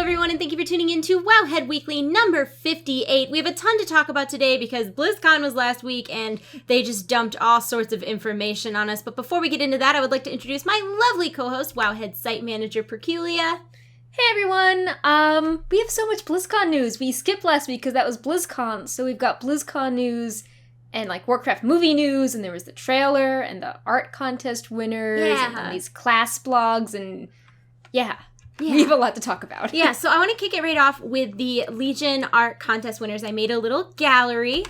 everyone, and thank you for tuning in to Wowhead Weekly number 58. We have a ton to talk about today because BlizzCon was last week and they just dumped all sorts of information on us. But before we get into that, I would like to introduce my lovely co-host, Wowhead site manager, Perculia. Hey everyone, we have so much BlizzCon news. We skipped last week because that was BlizzCon, so we've got BlizzCon news and like Warcraft movie news, and there was the trailer and the art contest winners and these class blogs, and yeah. We have a lot to talk about. Yeah, so I want to kick it right off with the Legion art contest winners. I made a little gallery.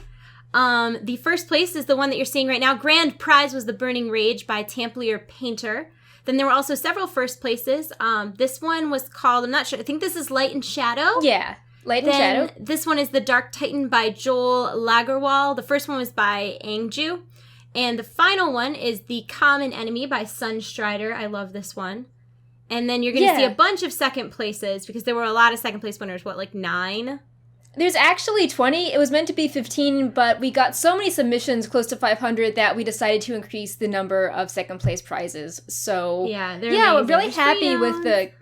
The first place is the one that you're seeing right now. Grand prize was the Burning Rage by Templier Painter. Then there were also several first places. This one was called, I'm not sure, I think this is Light and Shadow. Yeah, Light and Shadow. This one is The Dark Titan by Joel Lagerwall. The first one was by Angju. And the final one is The Common Enemy by Sunstrider. I love this one. And then you're going to see a bunch of second places because there were a lot of second place winners. What, like 9? There's actually 20. It was meant to be 15, but we got so many submissions, close to 500, that we decided to increase the number of second place prizes. So, we're really happy with the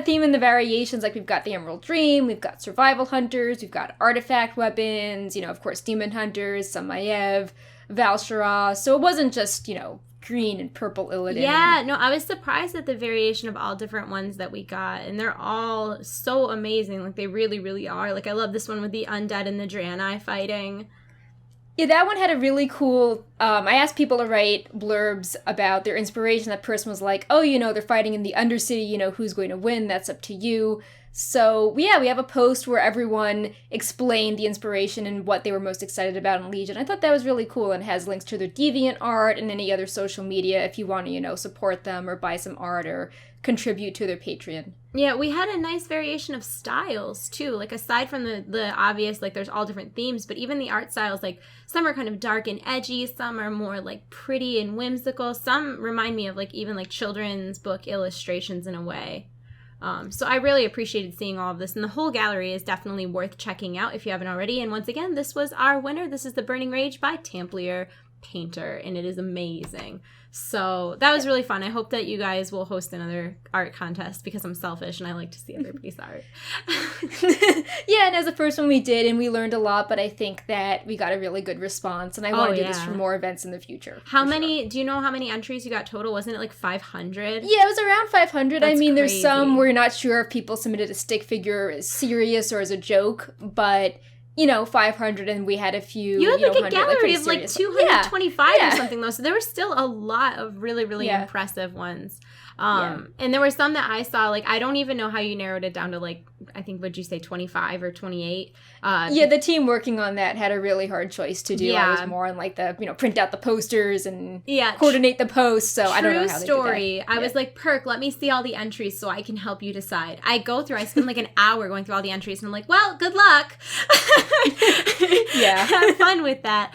theme and the variations. Like, we've got the Emerald Dream, we've got Survival Hunters, we've got Artifact Weapons, of course, Demon Hunters, some Maiev, Val'sharah. So it wasn't just, green and purple Illidan. Yeah, no, I was surprised at the variation of all different ones that we got, and they're all so amazing. Like, they really, really are. Like, I love this one with the Undead and the Draenei fighting. Yeah, that one had a really cool, I asked people to write blurbs about their inspiration. That person was like, oh, they're fighting in the Undercity, who's going to win? That's up to you. So, we have a post where everyone explained the inspiration and what they were most excited about in Legion. I thought that was really cool, and has links to their Deviant art and any other social media if you want to, support them or buy some art or contribute to their Patreon. Yeah, we had a nice variation of styles, too. Like, aside from the obvious, like, there's all different themes, but even the art styles, like, some are kind of dark and edgy, some are more, like, pretty and whimsical, some remind me of, like, even, like, children's book illustrations in a way. So I really appreciated seeing all of this, and the whole gallery is definitely worth checking out if you haven't already. And once again, this was our winner. This is The Burning Rage by Templier Painter, and it is amazing. So that was really fun. I hope that you guys will host another art contest because I'm selfish and I like to see everybody's art. Yeah, and as the first one we did, and we learned a lot, but I think that we got a really good response, and I want to do this for more events in the future. Do you know how many entries you got total? Wasn't it like 500? Yeah, it was around 500. That's crazy. There's some we're not sure if people submitted a stick figure as serious or as a joke, but 500, and we had a few. You had like a gallery of like 225 or something, though. So there were still a lot of really, really impressive ones. And there were some that I saw, like, I don't even know how you narrowed it down to, like, I think, would you say 25 or 28? The team working on that had a really hard choice to do. Yeah. I was more on, like, the, print out the posters and coordinate the posts, so I don't know how they did that. I was like, Perk, let me see all the entries so I can help you decide. I spend like an hour going through all the entries, and I'm like, well, good luck. Yeah. Have fun with that.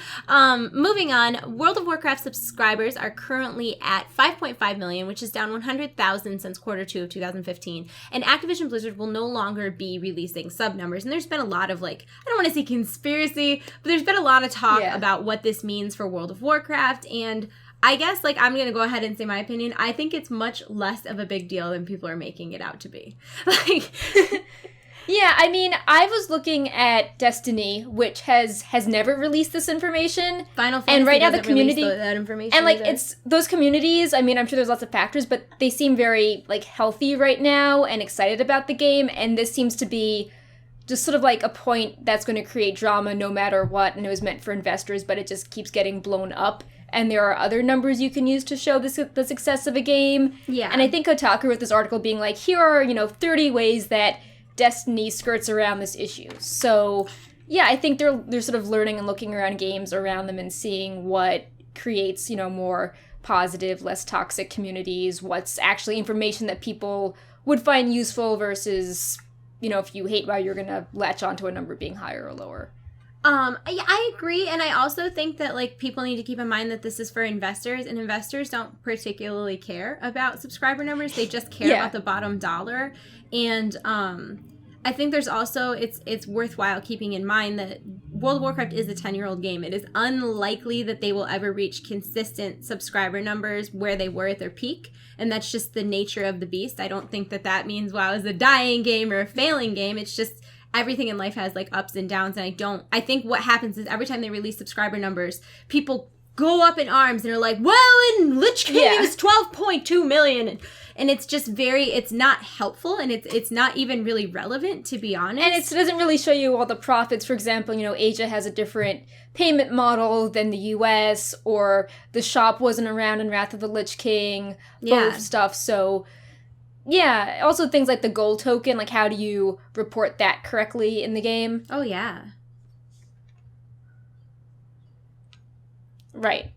Moving on, World of Warcraft subscribers are currently at 5.5 million, which is down 100,000 since Q2 of 2015. And Activision Blizzard will no longer be releasing sub numbers. And there's been a lot of, like, I don't want to say conspiracy, but there's been a lot of talk about what this means for World of Warcraft. And I guess, like, I'm going to go ahead and say my opinion. I think it's much less of a big deal than people are making it out to be. Like... Yeah, I was looking at Destiny, which has never released this information. Final Fantasy and right now the community that information. And like it's those communities, I'm sure there's lots of factors, but they seem very like healthy right now and excited about the game, and this seems to be just sort of like a point that's going to create drama no matter what, and it was meant for investors, but it just keeps getting blown up. And there are other numbers you can use to show the success of a game. Yeah. And I think Kotaku wrote this article being like, here are, 30 ways that Destiny skirts around this issue. So, yeah, I think they're sort of learning and looking around games around them and seeing what creates, more positive, less toxic communities, what's actually information that people would find useful versus, if you hate WoW, you're going to latch onto a number being higher or lower. I agree, and I also think that, like, people need to keep in mind that this is for investors, and investors don't particularly care about subscriber numbers. They just care about the bottom dollar, and I think there's also, it's worthwhile keeping in mind that World of Warcraft is a 10-year-old game. It is unlikely that they will ever reach consistent subscriber numbers where they were at their peak, and that's just the nature of the beast. I don't think that that means WoW is a dying game or a failing game. It's just everything in life has like ups and downs, and I think what happens is every time they release subscriber numbers, people go up in arms and are like, well, in Lich King it was 12.2 million. And it's just it's not helpful, and it's not even really relevant, to be honest. And it doesn't really show you all the profits. For example, Asia has a different payment model than the US, or the shop wasn't around in Wrath of the Lich King, both stuff. So, yeah. Also things like the gold token, like how do you report that correctly in the game? Oh, yeah. Right.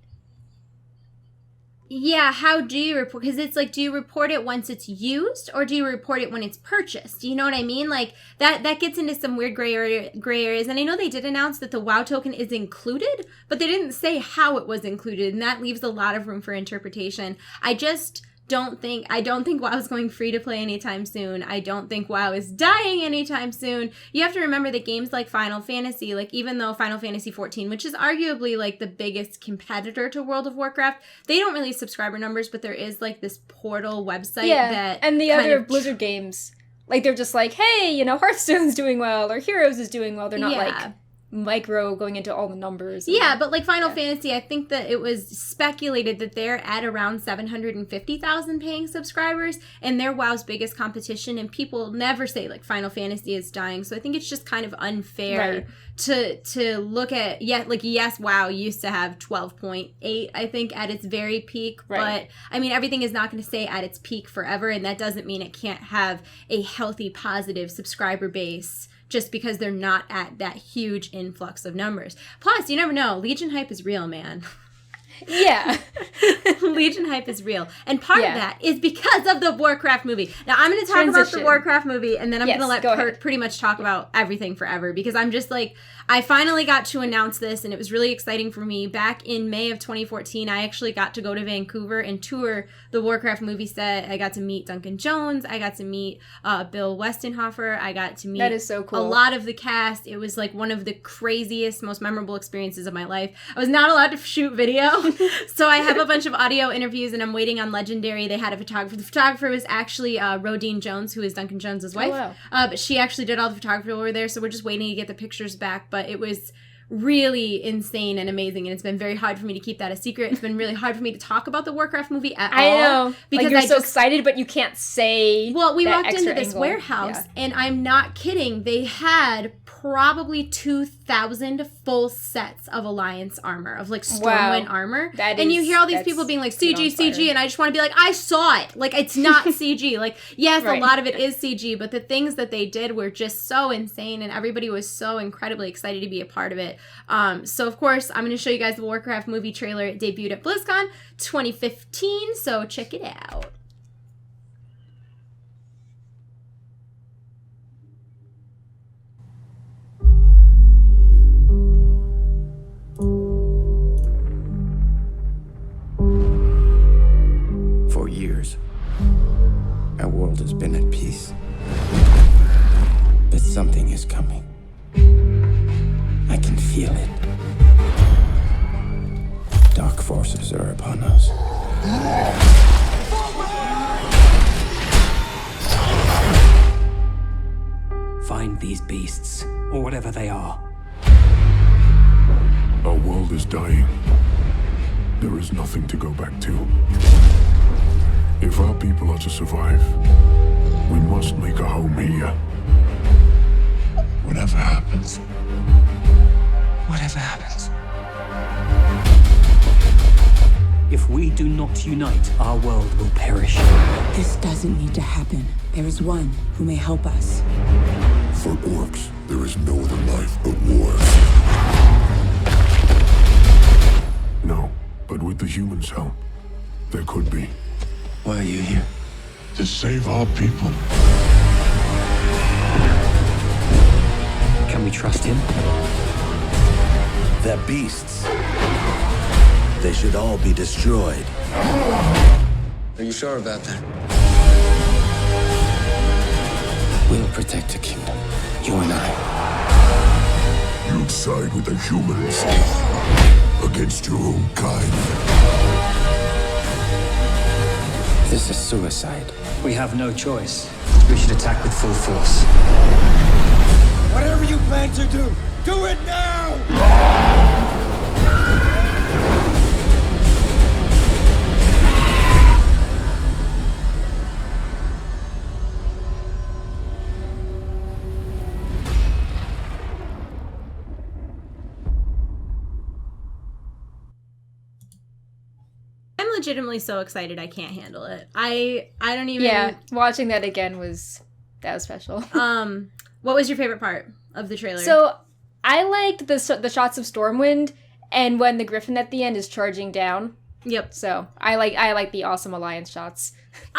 Yeah, how do you report? Because it's like, do you report it once it's used, or do you report it when it's purchased? You know what I mean? Like, that gets into some weird gray areas. And I know they did announce that the WoW token is included, but they didn't say how it was included, and that leaves a lot of room for interpretation. I don't think WoW is going free to play anytime soon. I don't think WoW is dying anytime soon. You have to remember that games like Final Fantasy, like even though Final Fantasy 14, which is arguably like the biggest competitor to World of Warcraft, they don't release subscriber numbers, but there is like this portal website that and the other Blizzard games, like they're just like, hey, Hearthstone's doing well or Heroes is doing well. They're not like micro going into all the numbers. Yeah, but like Final Fantasy, I think that it was speculated that they're at around 750,000 paying subscribers, and they're WoW's biggest competition, and people never say like Final Fantasy is dying. So I think it's just kind of unfair to look at, yes, WoW used to have 12.8, I think, at its very peak, but I mean, everything is not going to stay at its peak forever, and that doesn't mean it can't have a healthy, positive subscriber base just because they're not at that huge influx of numbers. Plus, you never know. Legion hype is real, man. Yeah. Legion hype is real. And part of that is because of the Warcraft movie. Now, I'm going to talk about the Warcraft movie, and then I'm going to let Kurt pretty much talk about everything forever, because I'm just like, I finally got to announce this, and it was really exciting for me. Back in May of 2014, I actually got to go to Vancouver and tour the Warcraft movie set. I got to meet Duncan Jones. I got to meet Bill Westenhofer. I got to meet that is so cool. a lot of the cast. It was like one of the craziest, most memorable experiences of my life. I was not allowed to shoot video, so I have a bunch of audio interviews, and I'm waiting on Legendary. They had a photographer. The photographer was actually Rodine Jones, who is Duncan Jones' wife. Oh, wow. But she actually did all the photography over there, so we're just waiting to get the pictures back. But it was really insane and amazing, and it's been very hard for me to keep that a secret. It's been really hard for me to talk about the Warcraft movie at all. I know. Because you're so excited, but you can't say. Well, we walked into this warehouse, and I'm not kidding. They had probably 2,000 full sets of Alliance armor, of like Stormwind armor. And you hear all these people being like, CG, and I just want to be like, I saw it. Like, it's not CG. Like, yes, a lot of it is CG, but the things that they did were just so insane, and everybody was so incredibly excited to be a part of it. So, of course, I'm going to show you guys the Warcraft movie trailer. It debuted at BlizzCon 2015, so check it out. For years, our world has been at peace. But something is coming. I can feel it. Dark forces are upon us. Find these beasts, or whatever they are. Our world is dying. There is nothing to go back to. If our people are to survive, we must make a home here. Whatever happens. Whatever happens. If we do not unite, our world will perish. This doesn't need to happen. There is one who may help us. For orcs, there is no other life but war. No, but with the humans' help, there could be. Why are you here? To save our people. Can we trust him? They're beasts. They should all be destroyed. Are you sure about that? We'll protect the kingdom. You and I. You You'd side with the humans against your own kind. This is suicide. We have no choice. We should attack with full force. Whatever you plan to do it now! I'm legitimately so excited I can't handle it. I don't even... Yeah, watching that again was special. What was your favorite part of the trailer? So, I liked the shots of Stormwind, and when the Griffin at the end is charging down. Yep. So, I like the awesome Alliance shots.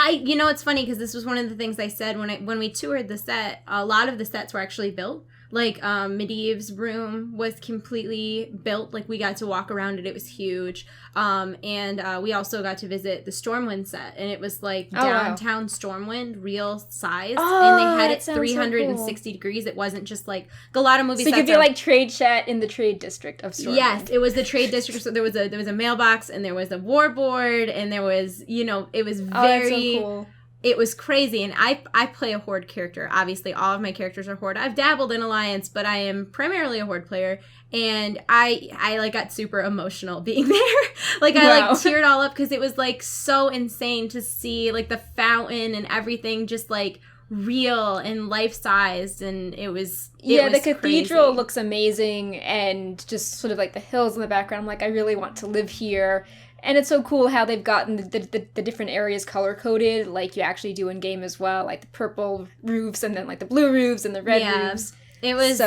You know, it's funny because this was one of the things I said when we toured the set. A lot of the sets were actually built. Like, Medivh's room was completely built. Like, we got to walk around it. It was huge. And we also got to visit the Stormwind set. And it was, like, downtown Stormwind, real size. And they had it 360 degrees. It wasn't just, like, a lot of movie sets. So you could be, like, trade chat in the trade district of Stormwind. Yes, it was the trade district. So there was a mailbox, and there was a war board, and there was, you know, it was very... that's so cool. It was crazy, and I play a Horde character. Obviously, all of my characters are Horde. I've dabbled in Alliance, but I am primarily a Horde player, and I like got super emotional being there. Like, I like teared all up because it was like so insane to see like the fountain and everything just like real and life-sized, and it was the cathedral crazy. Looks amazing, and just sort of like the hills in the background. I'm like, I really want to live here. And it's so cool how they've gotten the different areas color-coded, like you actually do in-game as well, like the purple roofs and then like the blue roofs and the red roofs. It was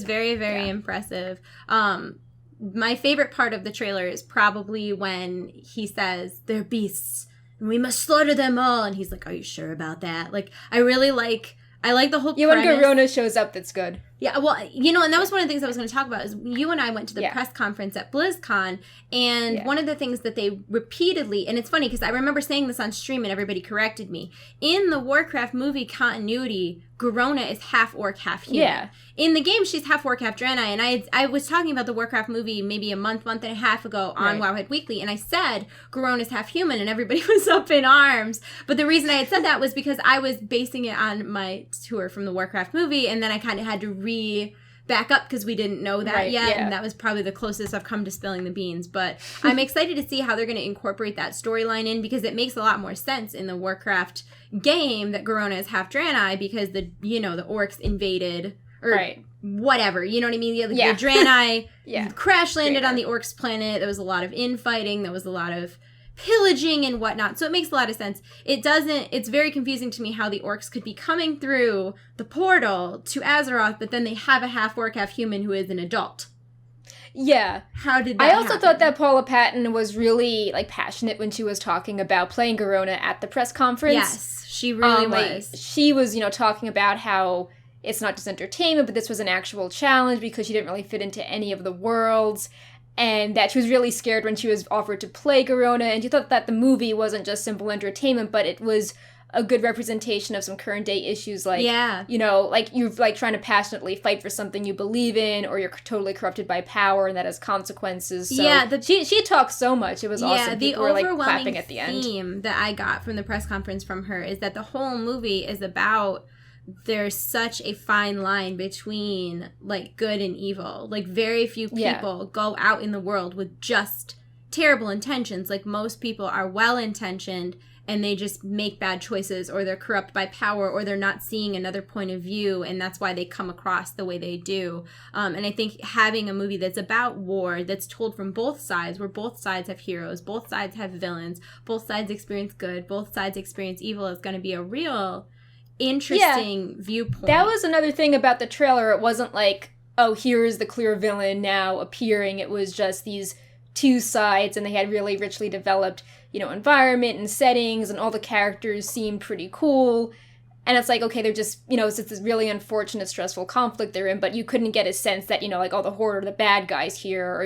very, very impressive. My favorite part of the trailer is probably when he says, "They're beasts, and we must slaughter them all," and he's like, "Are you sure about that?" Like, I like the whole premise. When Garona shows up, that's good. Yeah, well, you know, and that was one of the things I was going to talk about is you and I went to the press conference at BlizzCon, and one of the things that they repeatedly, and it's funny because I remember saying this on stream and everybody corrected me, in the Warcraft movie continuity, Garona is half orc, half human. Yeah. In the game, she's half orc, half Draenei, and I was talking about the Warcraft movie maybe a month and a half ago on Wowhead Weekly, and I said Garona's half human, and everybody was up in arms. But the reason I had said that was because I was basing it on my tour from the Warcraft movie, and then I kind of had to back up because we didn't know that yet, and that was probably the closest I've come to spilling the beans. But I'm excited to see how they're going to incorporate that storyline in, because it makes a lot more sense in the Warcraft game that Garona is half Draenei because the orcs invaded or whatever, you know what I mean? The Draenei crash landed on the orcs planet. There was a lot of infighting. There was a lot of pillaging and whatnot. So it makes a lot of sense. It's very confusing to me how the orcs could be coming through the portal to Azeroth, but then they have a half orc, half human who is an adult. Yeah. How did that happen? thought that Paula Patton was really like passionate when she was talking about playing Garona at the press conference. Yes, she really was. She was, talking about how it's not just entertainment, but this was an actual challenge because she didn't really fit into any of the worlds. And that she was really scared when she was offered to play Garona, and she thought that the movie wasn't just simple entertainment, but it was a good representation of some current day issues, like, like you're like trying to passionately fight for something you believe in, or you're totally corrupted by power, and that has consequences. So she talked so much; it was awesome. The People were, overwhelming clapping at the end. theme that I got from the press conference from her is that the whole movie is about there's such a fine line between like good and evil. Like, very few people go out in the world with just terrible intentions. Like, most people are well-intentioned and they just make bad choices, or they're corrupt by power, or they're not seeing another point of view, and that's why they come across the way they do. And I think having a movie that's about war, that's told from both sides, where both sides have heroes, both sides have villains, both sides experience good, both sides experience evil, is going to be a real interesting viewpoint. That was another thing about the trailer. It wasn't like, oh, here is the clear villain now appearing. It was just these two sides, and they had really richly developed, environment and settings, and all the characters seemed pretty cool. And it's like, okay, they're just, it's this really unfortunate, stressful conflict they're in, but you couldn't get a sense that, like, oh, the Horde are the bad guys here, or,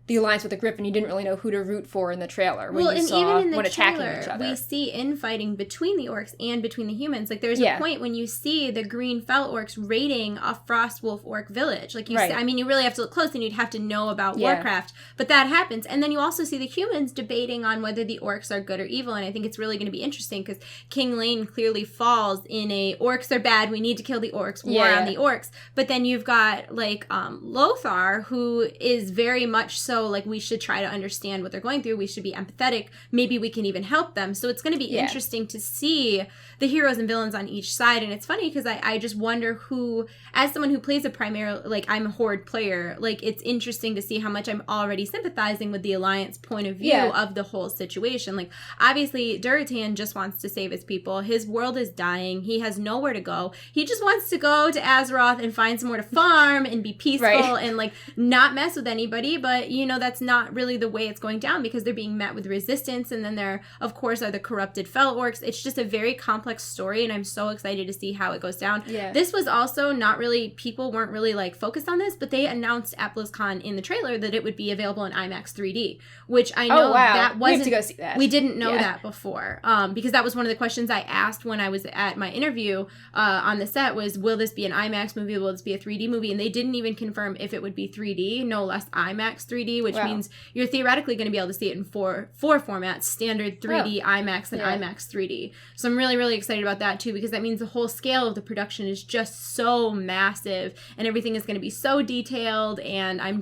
the alliance with the Griffin, you didn't really know who to root for in the trailer. When Well, you and saw even in the one attacking trailer, each other. we see infighting between the orcs and between the humans. Like, there's a point when you see the green fell orcs raiding a Frostwolf orc village. Like, you see, I mean, you really have to look close, and you'd have to know about Warcraft. But that happens. And then you also see the humans debating on whether the orcs are good or evil. And I think it's really going to be interesting because King Lane clearly falls in a orcs are bad, we need to kill the orcs, war on the orcs. But then you've got, like, Lothar, who is very much so, like, we should try to understand what they're going through. We should be empathetic. Maybe we can even help them. So it's going to be interesting to see the heroes and villains on each side. And it's funny because I just wonder who, as someone who plays a primary, like, I'm a Horde player, like, it's interesting to see how much I'm already sympathizing with the Alliance point of view of the whole situation. Like, obviously, Duratan just wants to save his people. His world is dying. He has nowhere to go. He just wants to go to Azeroth and find somewhere to farm and be peaceful and, like, not mess with anybody. But, you know, that's not really the way it's going down because they're being met with resistance. And then there, of course, are the corrupted Fel Orcs. It's just a very complex story, and I'm so excited to see how it goes down. This was also not really, people weren't really, like, focused on this, but they announced at BlizzCon in the trailer that it would be available in IMAX 3D, which I know that wasn't, we have to go see that. We didn't know that before, because that was one of the questions I asked when I was at my interview on the set was, will this be an IMAX movie? Will this be a 3D movie? And they didn't even confirm if it would be 3D, no less IMAX 3D, which means you're theoretically going to be able to see it in four formats, standard 3D, IMAX, and IMAX 3D. So I'm really, really excited about that too, because that means the whole scale of the production is just so massive and everything is going to be so detailed, and I'm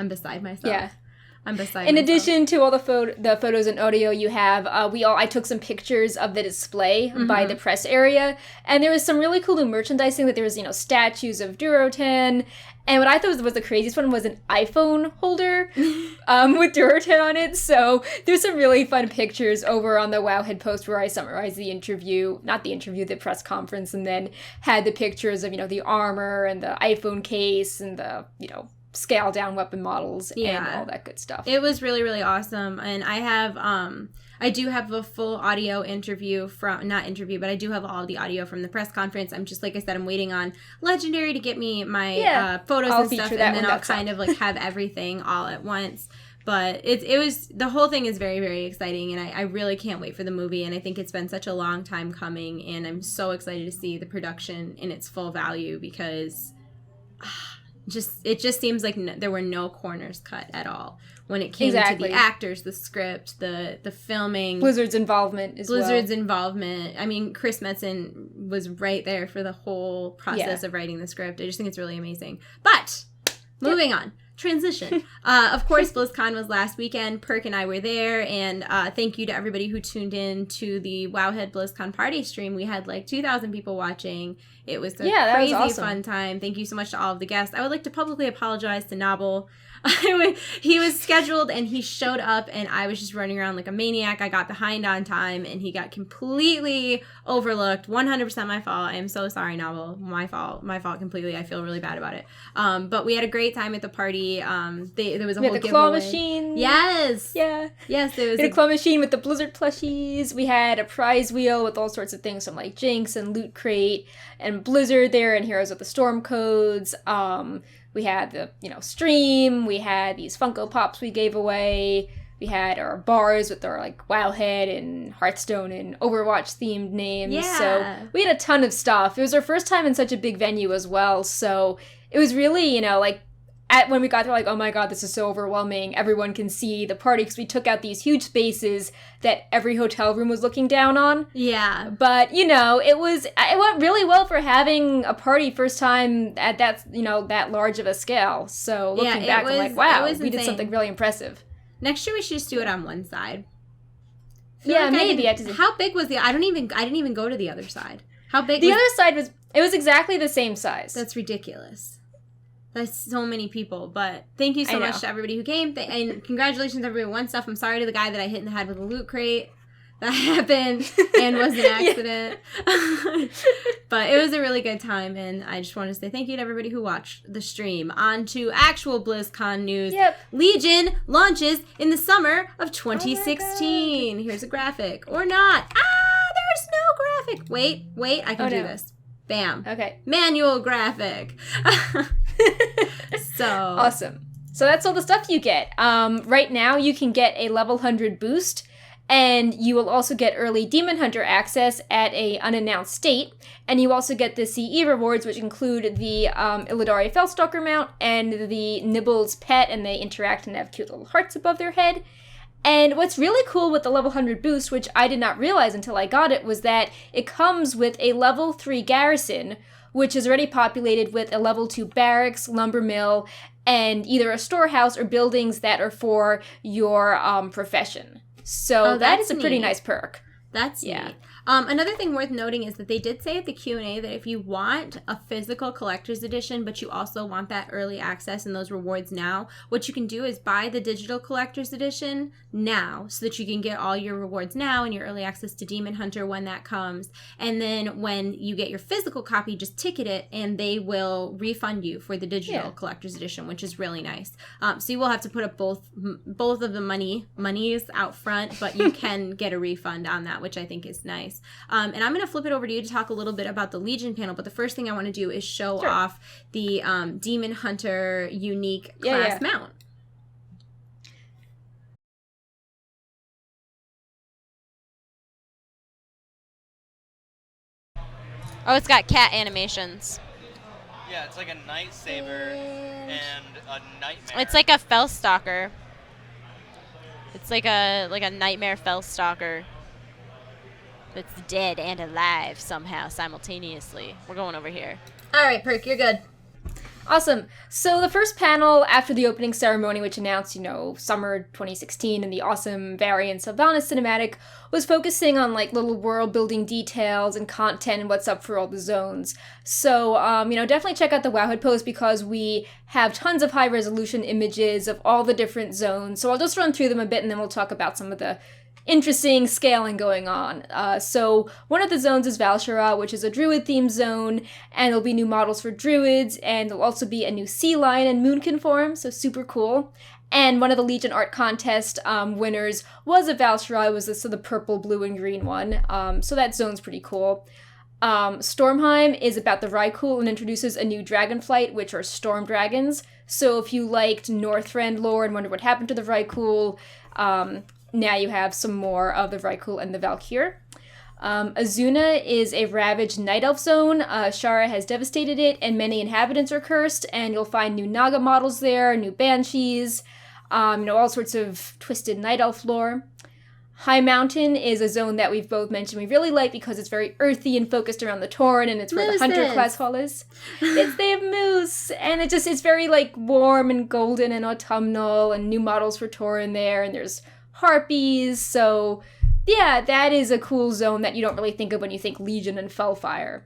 beside myself. I'm beside In myself. addition to all the photos and audio you have, I took some pictures of the display by the press area, and there was some really cool new merchandising. That there was, statues of Durotan, and what I thought was the craziest one was an iPhone holder with Durotan on it. So there's some really fun pictures over on the Wowhead post where I summarized the press conference, and then had the pictures of, the armor and the iPhone case and the, scale down weapon models and all that good stuff. It was really, really awesome. And I do have a full audio interview but I do have all the audio from the press conference. I'm just, like I said, I'm waiting on Legendary to get me my photos and stuff, and then I'll kind of like have everything all at once. But the whole thing is very, very exciting, and I really can't wait for the movie, and I think it's been such a long time coming, and I'm so excited to see the production in its full value, because it just seems like there were no corners cut at all when it came to the actors, the script, the filming, Blizzard's involvement as well. I mean, Chris Metzen was right there for the whole process of writing the script. I just think it's really amazing. But moving on. Transition. Of course, BlizzCon was last weekend. Perk and I were there, and thank you to everybody who tuned in to the Wowhead BlizzCon party stream. We had like 2,000 people watching. It was a crazy fun time. Thank you so much to all of the guests. I would like to publicly apologize to Nobble. He was scheduled and he showed up, and I was just running around like a maniac. I got behind on time and he got completely overlooked. 100% my fault. I am so sorry, Nobble. My fault completely. I feel really bad about it. But we had a great time at the party. There was a whole giveaway. Claw machine. Yes. Yeah. Yes, there was a claw machine with the Blizzard plushies. We had a prize wheel with all sorts of things from like Jinx and Loot Crate and Blizzard there, and Heroes of the Storm codes. We had the, stream. We had these Funko Pops we gave away. We had our bars with our, like, Wowhead and Hearthstone and Overwatch themed names. Yeah. So we had a ton of stuff. It was our first time in such a big venue as well. So it was really, when we got there, like, oh my god, this is so overwhelming. Everyone can see the party, because we took out these huge spaces that every hotel room was looking down on. Yeah. But, it went really well for having a party first time at that, that large of a scale. So looking back, I'm like, wow, we did something really impressive. Next year we should just do it on one side. Yeah, maybe. How big was I didn't even go to the other side. How big the other side was exactly the same size. That's ridiculous. That's so many people, but thank you so much to everybody who came, and congratulations to everybody who won stuff. I'm sorry to the guy that I hit in the head with a loot crate. That happened and was an accident. But it was a really good time, and I just want to say thank you to everybody who watched the stream. On to actual BlizzCon news. Yep. Legion launches in the summer of 2016. Here's a graphic. Or not. There's no graphic. Wait, I can do this. Bam. Okay. Manual graphic. So awesome. So that's all the stuff you get. Right now, you can get a level 100 boost, and you will also get early Demon Hunter access at a unannounced date. And you also get the CE rewards, which include the Illidari Felstalker mount and the Nibbles pet, and they interact and have cute little hearts above their head. And what's really cool with the level 100 boost, which I did not realize until I got it, was that it comes with a level 3 garrison, which is already populated with a level 2 barracks, lumber mill, and either a storehouse or buildings that are for your profession. So that is a pretty nice perk. That's neat. Another thing worth noting is that they did say at the Q&A that if you want a physical collector's edition, but you also want that early access and those rewards now, what you can do is buy the digital collector's edition now so that you can get all your rewards now and your early access to Demon Hunter when that comes. And then when you get your physical copy, just ticket it and they will refund you for the digital collector's edition, which is really nice. So you will have to put up both of the monies out front, but you can get a refund on that, which I think is nice. And I'm going to flip it over to you to talk a little bit about the Legion panel, but the first thing I want to do is show off the Demon Hunter unique class mount. Oh, it's got cat animations. Yeah, it's like a Night Saber and a Nightmare. It's like a Felstalker. It's like a Nightmare Felstalker. It's dead and alive somehow simultaneously. We're going over here. All right, Perk, you're good. Awesome. So the first panel after the opening ceremony, which announced, summer 2016 and the awesome variants of Valnis cinematic, was focusing on like little world building details and content and what's up for all the zones. So, definitely check out the Wowhead post because we have tons of high resolution images of all the different zones. So I'll just run through them a bit and then we'll talk about some of the interesting scaling going on. So one of the zones is Valshara, which is a druid-themed zone, and there'll be new models for druids, and there'll also be a new sea lion and moonkin form, so super cool. And one of the Legion art contest winners was a Valshara. It was the purple, blue, and green one. So that zone's pretty cool. Stormheim is about the Rykul and introduces a new dragonflight, which are storm dragons. So if you liked Northrend lore and wondered what happened to the Rykul, now you have some more of the Rykul and the Valkyr. Azuna is a ravaged night elf zone. Shara has devastated it, and many inhabitants are cursed, and you'll find new Naga models there, new banshees, all sorts of twisted night elf lore. High Mountain is a zone that we've both mentioned we really like because it's very earthy and focused around the Tauren, and it's where the Hunter class hall is. They have moose, and it's very like warm and golden and autumnal, and new models for Tauren there, and there's harpies, so yeah, that is a cool zone that you don't really think of when you think Legion and Fellfire.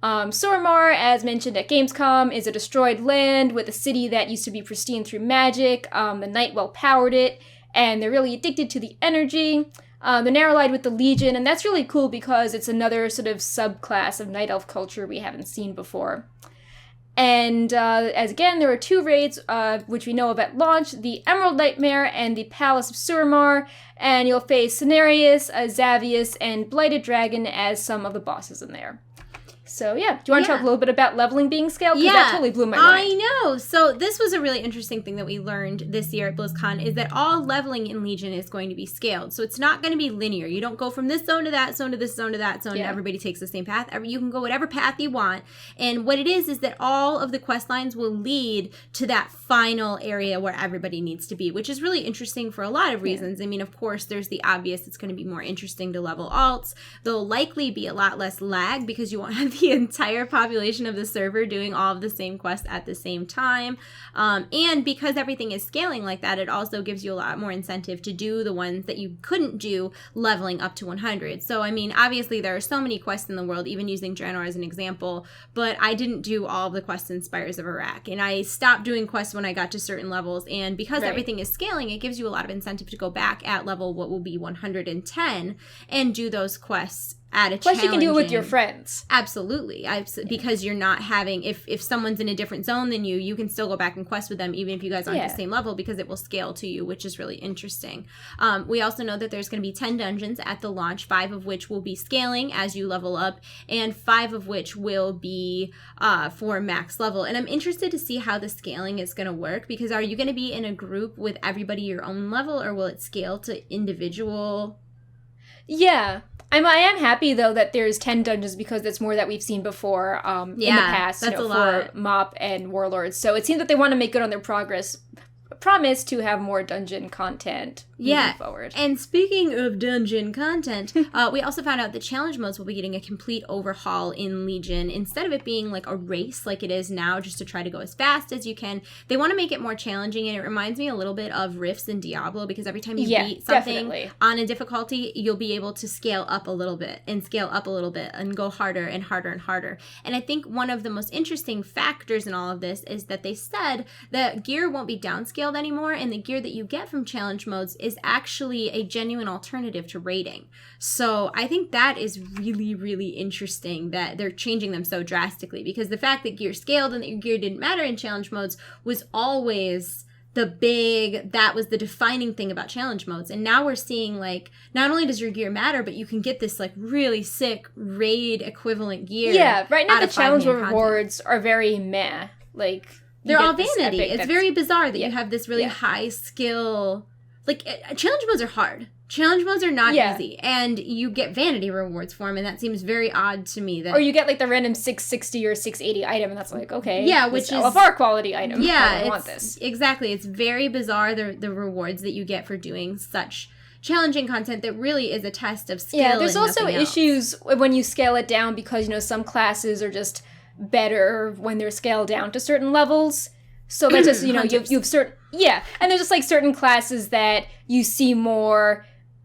Suramar, as mentioned at Gamescom, is a destroyed land with a city that used to be pristine through magic. The Nightwell powered it, and they're really addicted to the energy. They're now allied with the Legion, and that's really cool because it's another sort of subclass of Night Elf culture we haven't seen before. And as again, there are two raids, which we know of at launch, the Emerald Nightmare and the Palace of Suramar, and you'll face Cenarius, Xavius, and Blighted Dragon as some of the bosses in there. So yeah, do you want to talk a little bit about leveling being scaled? Because that totally blew my mind. I know. So this was a really interesting thing that we learned this year at BlizzCon, is that all leveling in Legion is going to be scaled. So it's not going to be linear. You don't go from this zone to that zone to this zone to that zone, and everybody takes the same path. You can go whatever path you want. And what it is that all of the quest lines will lead to that final area where everybody needs to be, which is really interesting for a lot of reasons. I mean, of course, there's the obvious. It's going to be more interesting to level alts. There'll likely be a lot less lag because you won't have the entire population of the server doing all of the same quests at the same time. And because everything is scaling like that, it also gives you a lot more incentive to do the ones that you couldn't do leveling up to 100. So, I mean, obviously there are so many quests in the world, even using Draenor as an example, but I didn't do all of the quests in Spires of Iraq. And I stopped doing quests when I got to certain levels. And because everything is scaling, it gives you a lot of incentive to go back at level what will be 110 and do those quests at a Plus, you can do it with your challenging- friends. Absolutely. Because you're not having, if someone's in a different zone than you can still go back and quest with them, even if you guys aren't Yeah. the same level, because it will scale to you, which is really interesting. We also know that there's going to be 10 dungeons at the launch, 5 of which will be scaling as you level up, and 5 of which will be for max level. And I'm interested to see how the scaling is going to work, because are you going to be in a group with everybody your own level, or will it scale to individual? Yeah. I am happy, though, that there's 10 dungeons, because that's more that we've seen before in the past, that's a for lot. MoP and Warlords. So it seems that they want to make good on their promise to have more dungeon content moving forward. And speaking of dungeon content, we also found out that challenge modes will be getting a complete overhaul in Legion. Instead of it being like a race like it is now, just to try to go as fast as you can, they want to make it more challenging. And it reminds me a little bit of Rifts in Diablo, because every time you beat something definitely. on a difficulty, you'll be able to scale up a little bit and scale up a little bit and go harder and harder and harder. And I think one of the most interesting factors in all of this is that they said that gear won't be downscaled anymore, and the gear that you get from challenge modes is actually a genuine alternative to raiding. So I think that is really, really interesting that they're changing them so drastically, because the fact that gear scaled and that your gear didn't matter in challenge modes was always that was the defining thing about challenge modes. And now we're seeing, like, not only does your gear matter, but you can get this like really sick raid equivalent gear. Yeah, right now out the of challenge 5-man content. rewards are very meh. Like, They're all vanity. It's very bizarre that Yeah. you have this really Yeah. high skill. Like, challenge modes are hard. Challenge modes are not Yeah. easy. And you get vanity rewards for them, and that seems very odd to me. That Or you get like the random 660 or 680 item, and that's like, okay, Yeah, this which is LFR quality item. Yeah, I don't want this. Exactly. It's very bizarre, the rewards that you get for doing such challenging content that really is a test of skill. Yeah, there's and also nothing else. issues when you scale it down, because, some classes are just better when they're scaled down to certain levels. So that's just, you've certain, and there's just like certain classes that you see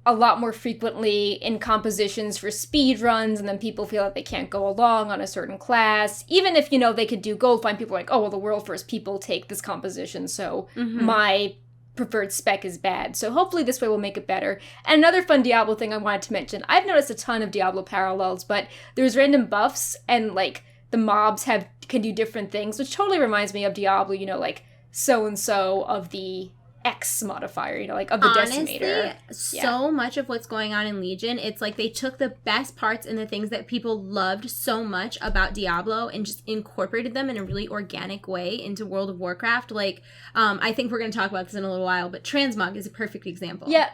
a lot more frequently in compositions for speed runs, and then people feel that they can't go along on a certain class. Even if, they could do gold find, people are like, oh, well, the world first people take this composition, so my preferred spec is bad. So hopefully this way will make it better. And another fun Diablo thing I wanted to mention, I've noticed a ton of Diablo parallels, but there's random buffs, and like the mobs can do different things, which totally reminds me of Diablo, like so-and-so of the X modifier, like of the Decimator. So much of what's going on in Legion, it's like they took the best parts and the things that people loved so much about Diablo and just incorporated them in a really organic way into World of Warcraft. Like, I think we're going to talk about this in a little while, but Transmog is a perfect example. Yeah.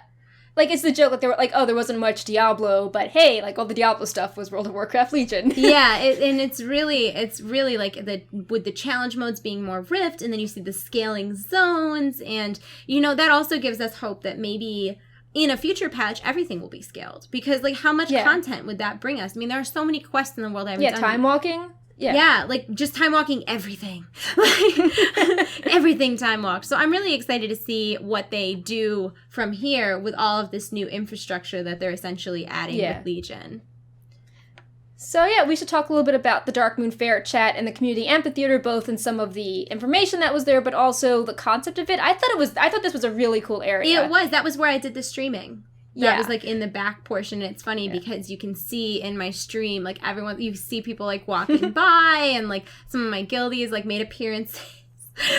Like, it's the joke, like, they were like, oh, there wasn't much Diablo, but hey, like, all the Diablo stuff was World of Warcraft Legion. Yeah, and it's really like with the challenge modes being more Rift, and then you see the scaling zones, and, that also gives us hope that maybe in a future patch, everything will be scaled. Because, like, how much content would that bring us? I mean, there are so many quests in the world I haven't done. Time walking. Yeah, like just time walking everything. Everything time walked. So I'm really excited to see what they do from here with all of this new infrastructure that they're essentially adding with Legion. So we should talk a little bit about the Darkmoon Fair chat and the community amphitheater, both in some of the information that was there, but also the concept of it. I thought this was a really cool area. It was. That was where I did the streaming. That was like in the back portion. And it's funny because you can see in my stream, like everyone, you see people like walking by, and like some of my guildies like made appearances.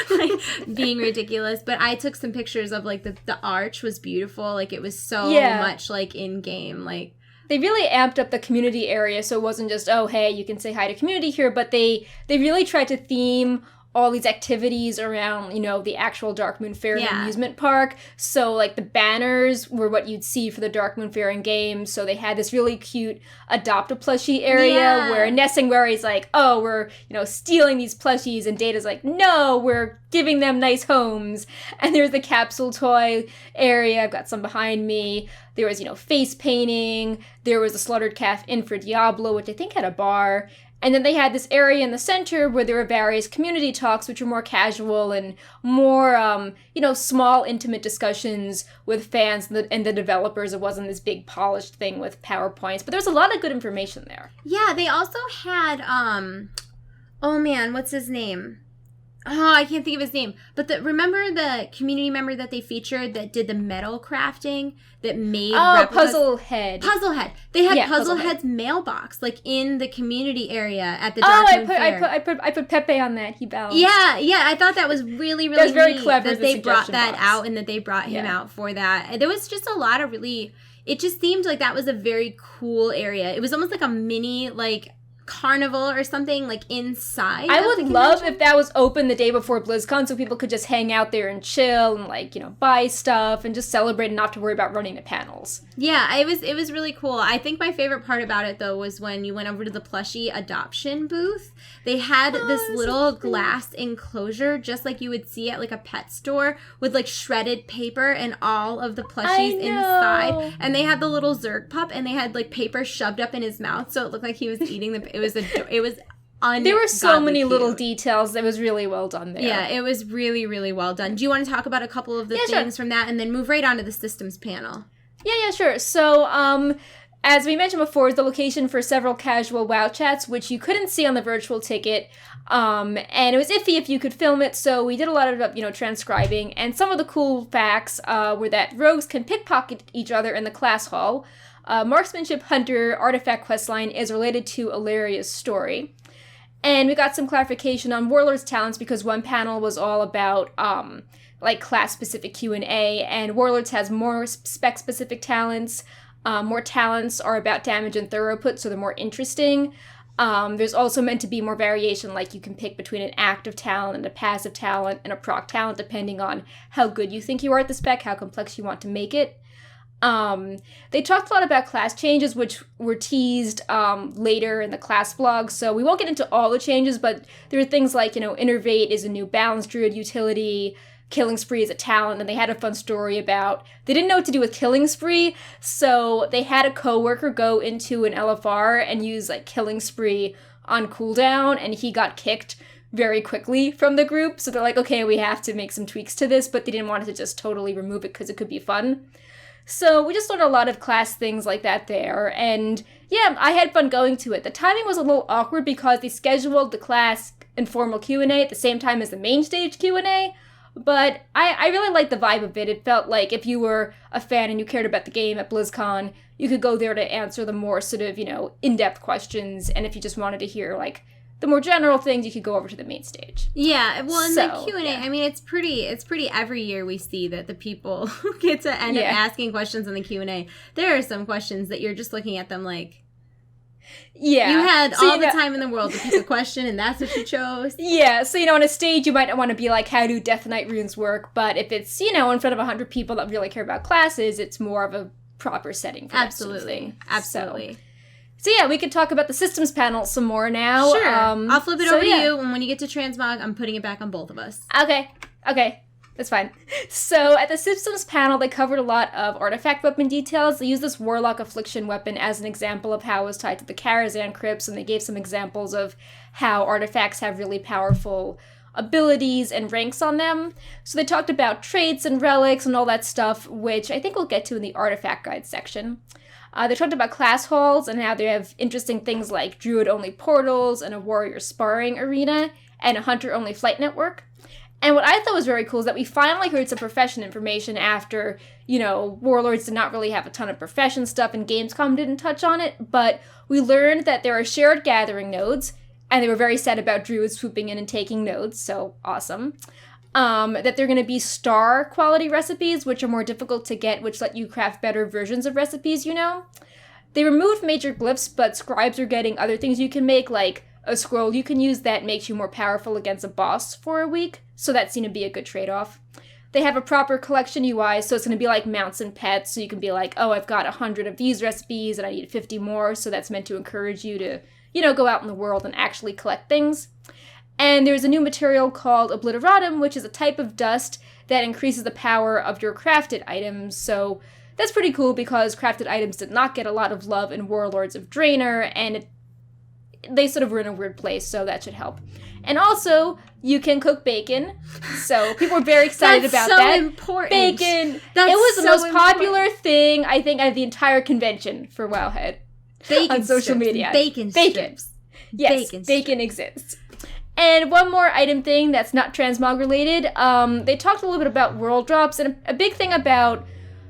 Like being ridiculous, but I took some pictures of like the arch was beautiful. Like it was so much like in game. Like they really amped up the community area, so it wasn't just, oh hey, you can say hi to community here, but they really tried to theme all these activities around, the actual Darkmoon Fair amusement park. So, like, the banners were what you'd see for the Darkmoon Fair in games. So they had this really cute Adopt-A-Plushie area where Nessingwary's like, oh, we're, stealing these plushies. And Data's like, no, we're giving them nice homes. And there's the capsule toy area. I've got some behind me. There was, face painting. There was a Slaughtered Calf Inn for Diablo, which I think had a bar. And then they had this area in the center where there were various community talks, which were more casual and more, small, intimate discussions with fans and the developers. It wasn't this big polished thing with PowerPoints, but there was a lot of good information there. Yeah, they also had, oh man, what's his name? Oh, I can't think of his name. But remember the community member that they featured that did the metal crafting that made replicas? Puzzlehead. Puzzlehead. They had Puzzlehead's mailbox like in the community area at the Dark Moon Fair. I put Pepe on that. He bowed. Yeah. I thought that was really, really That's very neat clever. that they brought that out and that they brought him out for that. There was just a lot of really. It just seemed like that was a very cool area. It was almost like a mini like carnival or something like inside. I would love if that was open the day before BlizzCon so people could just hang out there and chill and like, buy stuff and just celebrate and not have to worry about running the panels. Yeah, it was really cool. I think my favorite part about it though was when you went over to the plushie adoption booth. They had this little glass enclosure just like you would see at like a pet store with like shredded paper and all of the plushies inside. And they had the little Zerg pup and they had like paper shoved up in his mouth so it looked like he was eating the it was there were so many cute. little details that was really well done there. Yeah, it was really, really well done. Do you want to talk about a couple of the things from that and then move right on to the systems panel? Yeah, sure. So, as we mentioned before, is the location for several casual WoW chats, which you couldn't see on the virtual ticket. And it was iffy if you could film it, so we did a lot of, transcribing. And some of the cool facts were that rogues can pickpocket each other in the class hall. Marksmanship Hunter artifact questline is related to Illyria's story. And we got some clarification on Warlord's talents because one panel was all about class-specific Q&A, and Warlords has more spec-specific talents. More talents are about damage and throughput, so they're more interesting. There's also meant to be more variation, like you can pick between an active talent and a passive talent and a proc talent, depending on how good you think you are at the spec, how complex you want to make it. They talked a lot about class changes, which were teased later in the class blog, so we won't get into all the changes, but there are things like, Innervate is a new balance druid utility, Killing Spree is a talent, and they had a fun story about, they didn't know what to do with Killing Spree, so they had a coworker go into an LFR and use, Killing Spree on cooldown, and he got kicked very quickly from the group, so they're like, okay, we have to make some tweaks to this, but they didn't want to just totally remove it because it could be fun. So we just learned a lot of class things like that there, and yeah, I had fun going to it. The timing was a little awkward because they scheduled the class informal Q&A at the same time as the main stage Q&A, but I really liked the vibe of it. It felt like if you were a fan and you cared about the game at BlizzCon, you could go there to answer the more sort of, in-depth questions, and if you just wanted to hear, the more general things, you could go over to the main stage. Yeah, well, in the Q&A, I mean, it's pretty every year we see that the people get to end up asking questions in the Q&A. There are some questions that you're just looking at them like, you had all the time in the world to pick a question, and that's what you chose. Yeah, so, on a stage, you might want to be like, how do Death Knight runes work? But if it's, in front of 100 people that really care about classes, it's more of a proper setting for that sort of thing. Absolutely. So yeah, we could talk about the systems panel some more now. Sure. I'll flip it over to you, and when you get to Transmog, I'm putting it back on both of us. Okay. That's fine. So at the systems panel, they covered a lot of artifact weapon details. They used this Warlock Affliction weapon as an example of how it was tied to the Karazhan crypts, and they gave some examples of how artifacts have really powerful abilities and ranks on them. So they talked about traits and relics and all that stuff, which I think we'll get to in the artifact guide section. They talked about class halls and how they have interesting things like druid-only portals and a warrior sparring arena and a hunter-only flight network. And what I thought was very cool is that we finally heard some profession information after, Warlords did not really have a ton of profession stuff and Gamescom didn't touch on it, but we learned that there are shared gathering nodes, and they were very sad about druids swooping in and taking nodes, so awesome. That they're going to be star quality recipes, which are more difficult to get, which let you craft better versions of recipes, They removed major glyphs, but scribes are getting other things you can make, like a scroll you can use that makes you more powerful against a boss for a week, so that seemed to be a good trade-off. They have a proper collection UI, so it's going to be like mounts and pets, so you can be like, oh, I've got 100 of these recipes, and I need 50 more, so that's meant to encourage you to, go out in the world and actually collect things. And there's a new material called Obliteratum, which is a type of dust that increases the power of your crafted items. So that's pretty cool because crafted items did not get a lot of love in Warlords of Draenor, and they sort of were in a weird place, so that should help. And also, you can cook bacon. So people were very excited about that. That's so important. Bacon. It was the most popular thing, I think, at the entire convention for Wowhead. Bacon on social media. Bacon strips. Yes, bacon exists. And one more item thing that's not transmog related. They talked a little bit about world drops, and a big thing about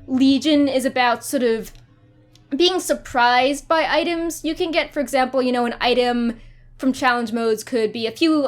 Legion is about sort of being surprised by items you can get. For example, an item from challenge modes could be a few,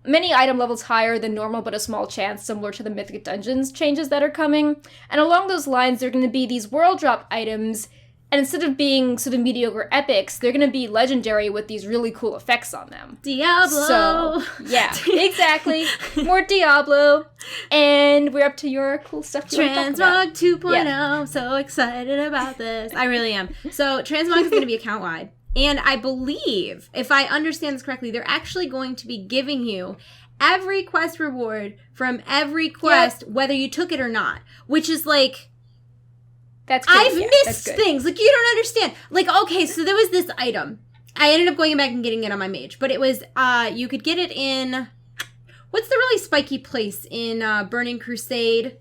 many item levels higher than normal, but a small chance, similar to the Mythic Dungeons changes that are coming. And along those lines, there are going to be these world drop items, and instead of being sort of mediocre epics, they're going to be legendary with these really cool effects on them. Diablo! So, yeah, exactly. More Diablo. And we're up to your cool stuff you want to talk Transmog 2.0. Yeah. I'm so excited about this. I really am. So Transmog is going to be account-wide. And I believe, if I understand this correctly, they're actually going to be giving you every quest reward from every quest, whether you took it or not. Which is like... That's good. I've missed things. Like, you don't understand. Like, okay, so there was this item. I ended up going back and getting it on my mage. But it was, you could get it in... What's the really spiky place in Burning Crusade?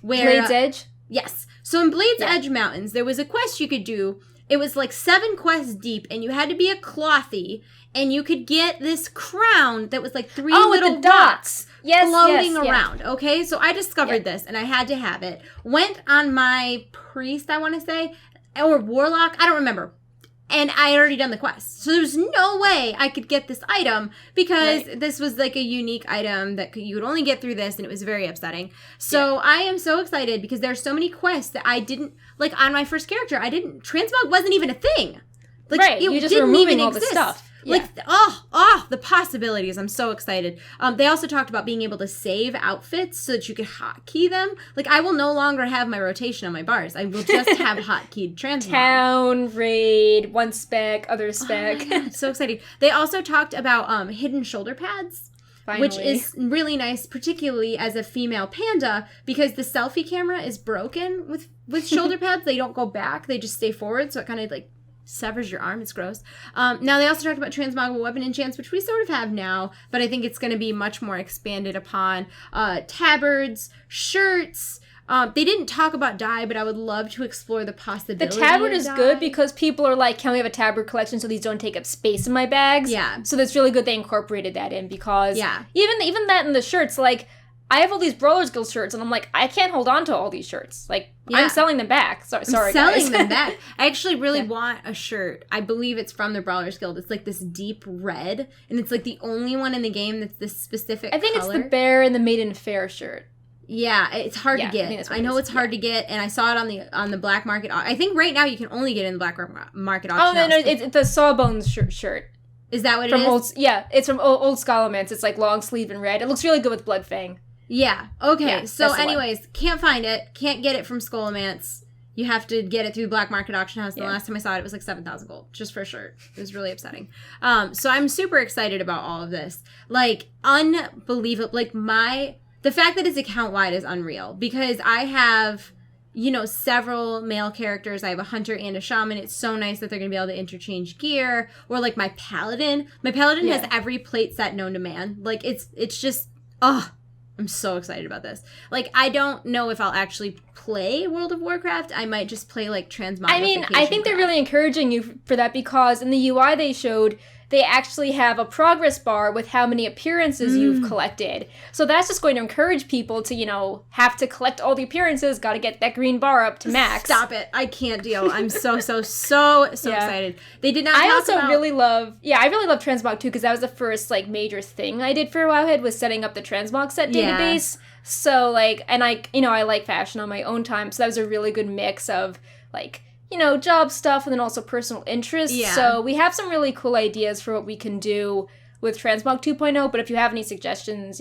Where Blade's Edge? Yes. So in Blade's Edge Mountains, there was a quest you could do. It was like 7 quests deep, and you had to be a clothy, and you could get this crown that was like 3 little dots floating around. Okay, so I discovered this, and I had to have it. Went on my priest, I want to say, or warlock, I don't remember. And I had already done the quest. So there's no way I could get this item because this was like a unique item that you could only get through this, and it was very upsetting. So I am so excited because there's so many quests that I didn't, like on my first character, Transmog wasn't even a thing. Like, you just removing all the stuff. Like, the possibilities. I'm so excited. They also talked about being able to save outfits so that you could hotkey them. Like, I will no longer have my rotation on my bars. I will just have hotkeyed Transmog. Town, raid, one spec, other spec. Oh, so exciting. They also talked about hidden shoulder pads. Finally. Which is really nice, particularly as a female panda, because the selfie camera is broken with shoulder pads. They don't go back. They just stay forward, so it kind of like severs your arm. It's gross. Now, they also talked about transmogable weapon enchants, which we sort of have now, but I think it's going to be much more expanded upon. Tabards, shirts. They didn't talk about dye, but I would love to explore the possibility. The tabard is dye. good because people are like, can we have a tabard collection so these don't take up space in my bags? Yeah. So that's really good they incorporated that in because even that in the shirts, like, I have all these Brawlers Guild shirts, and I'm like, I can't hold on to all these shirts. Like, I'm selling them back. Sorry, I'm selling guys. them back. I actually really want a shirt. I believe it's from the Brawlers Guild. It's like this deep red, and it's like the only one in the game that's this specific I think color. It's the Bear and the Maiden Fair shirt. Yeah, it's hard to get. I know it's hard to get, and I saw it on the black market. I think right now you can only get it in the black market auction. Oh, no, it's the Sawbones shirt. Is that what from it is? It's from old Scholomance. It's like long sleeve and red. It looks really good with Bloodfang. Yeah. Okay. So anyways, can't find it. Can't get it from Scholomance. You have to get it through the black market auction house. The last time I saw it, it was like 7,000 gold just for a shirt. It was really upsetting. So I'm super excited about all of this. Like, unbelievable. Like, the fact that it's account wide is unreal because I have, several male characters. I have a hunter and a shaman. It's so nice that they're going to be able to interchange gear. Or like my paladin. My paladin has every plate set known to man. Like, it's just, I'm so excited about this. Like, I don't know if I'll actually play World of Warcraft. I might just play, like, transmogrification. I mean, I think they're really encouraging you for that because in the UI they showed they actually have a progress bar with how many appearances you've collected. So that's just going to encourage people to, have to collect all the appearances, got to get that green bar up to max. Stop it. I can't deal. I'm so excited. They did not I really love Transmog too because that was the first, like, major thing I did for Wowhead was setting up the Transmog set database. So, like, and I like fashion on my own time, so that was a really good mix of, like, job stuff and then also personal interests. Yeah. So we have some really cool ideas for what we can do with Transmog 2.0, but if you have any suggestions,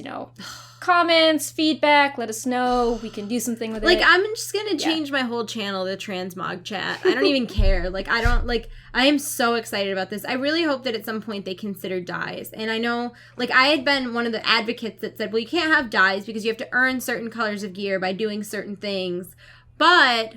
comments, feedback, let us know. We can do something with it. Like, I'm just going to change my whole channel to Transmog chat. I don't even care. Like, I am so excited about this. I really hope that at some point they consider dyes. And I know, like, I had been one of the advocates that said, well, you can't have dyes because you have to earn certain colors of gear by doing certain things. But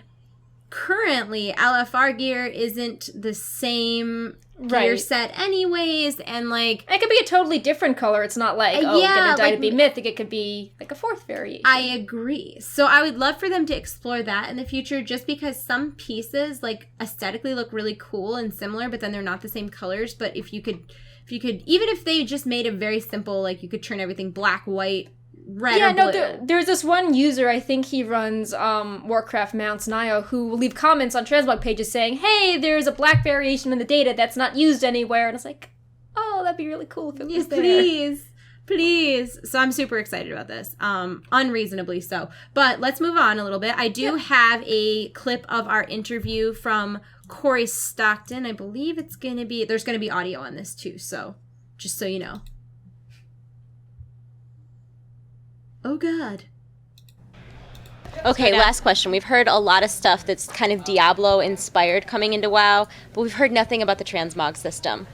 currently LFR gear isn't the same gear Right. set anyways, and like It could be a totally different color. It's not like, Yeah, gonna die like- to be mythic. It could be like a fourth variation. I agree. So I would love for them to explore that in the future, just because some pieces like aesthetically look really cool and similar, but then they're not the same colors. But if you could, even if they just made a very simple, like you could turn everything black, white, red, Yeah, or no, blue. there's this one user, I think he runs Warcraft Mounts Nio, who will leave comments on Transmog pages saying, hey, there's a black variation in the data that's not used anywhere. And it's like, oh, that'd be really cool if it was Yes, there. please. So I'm super excited about this. Unreasonably so. But let's move on a little bit. I do have a clip of our interview from Corey Stockton. I believe there's going to be audio on this too. So just so you know. Oh, God. Okay, last question. We've heard a lot of stuff that's kind of Diablo-inspired coming into WoW, but we've heard nothing about the Transmog system.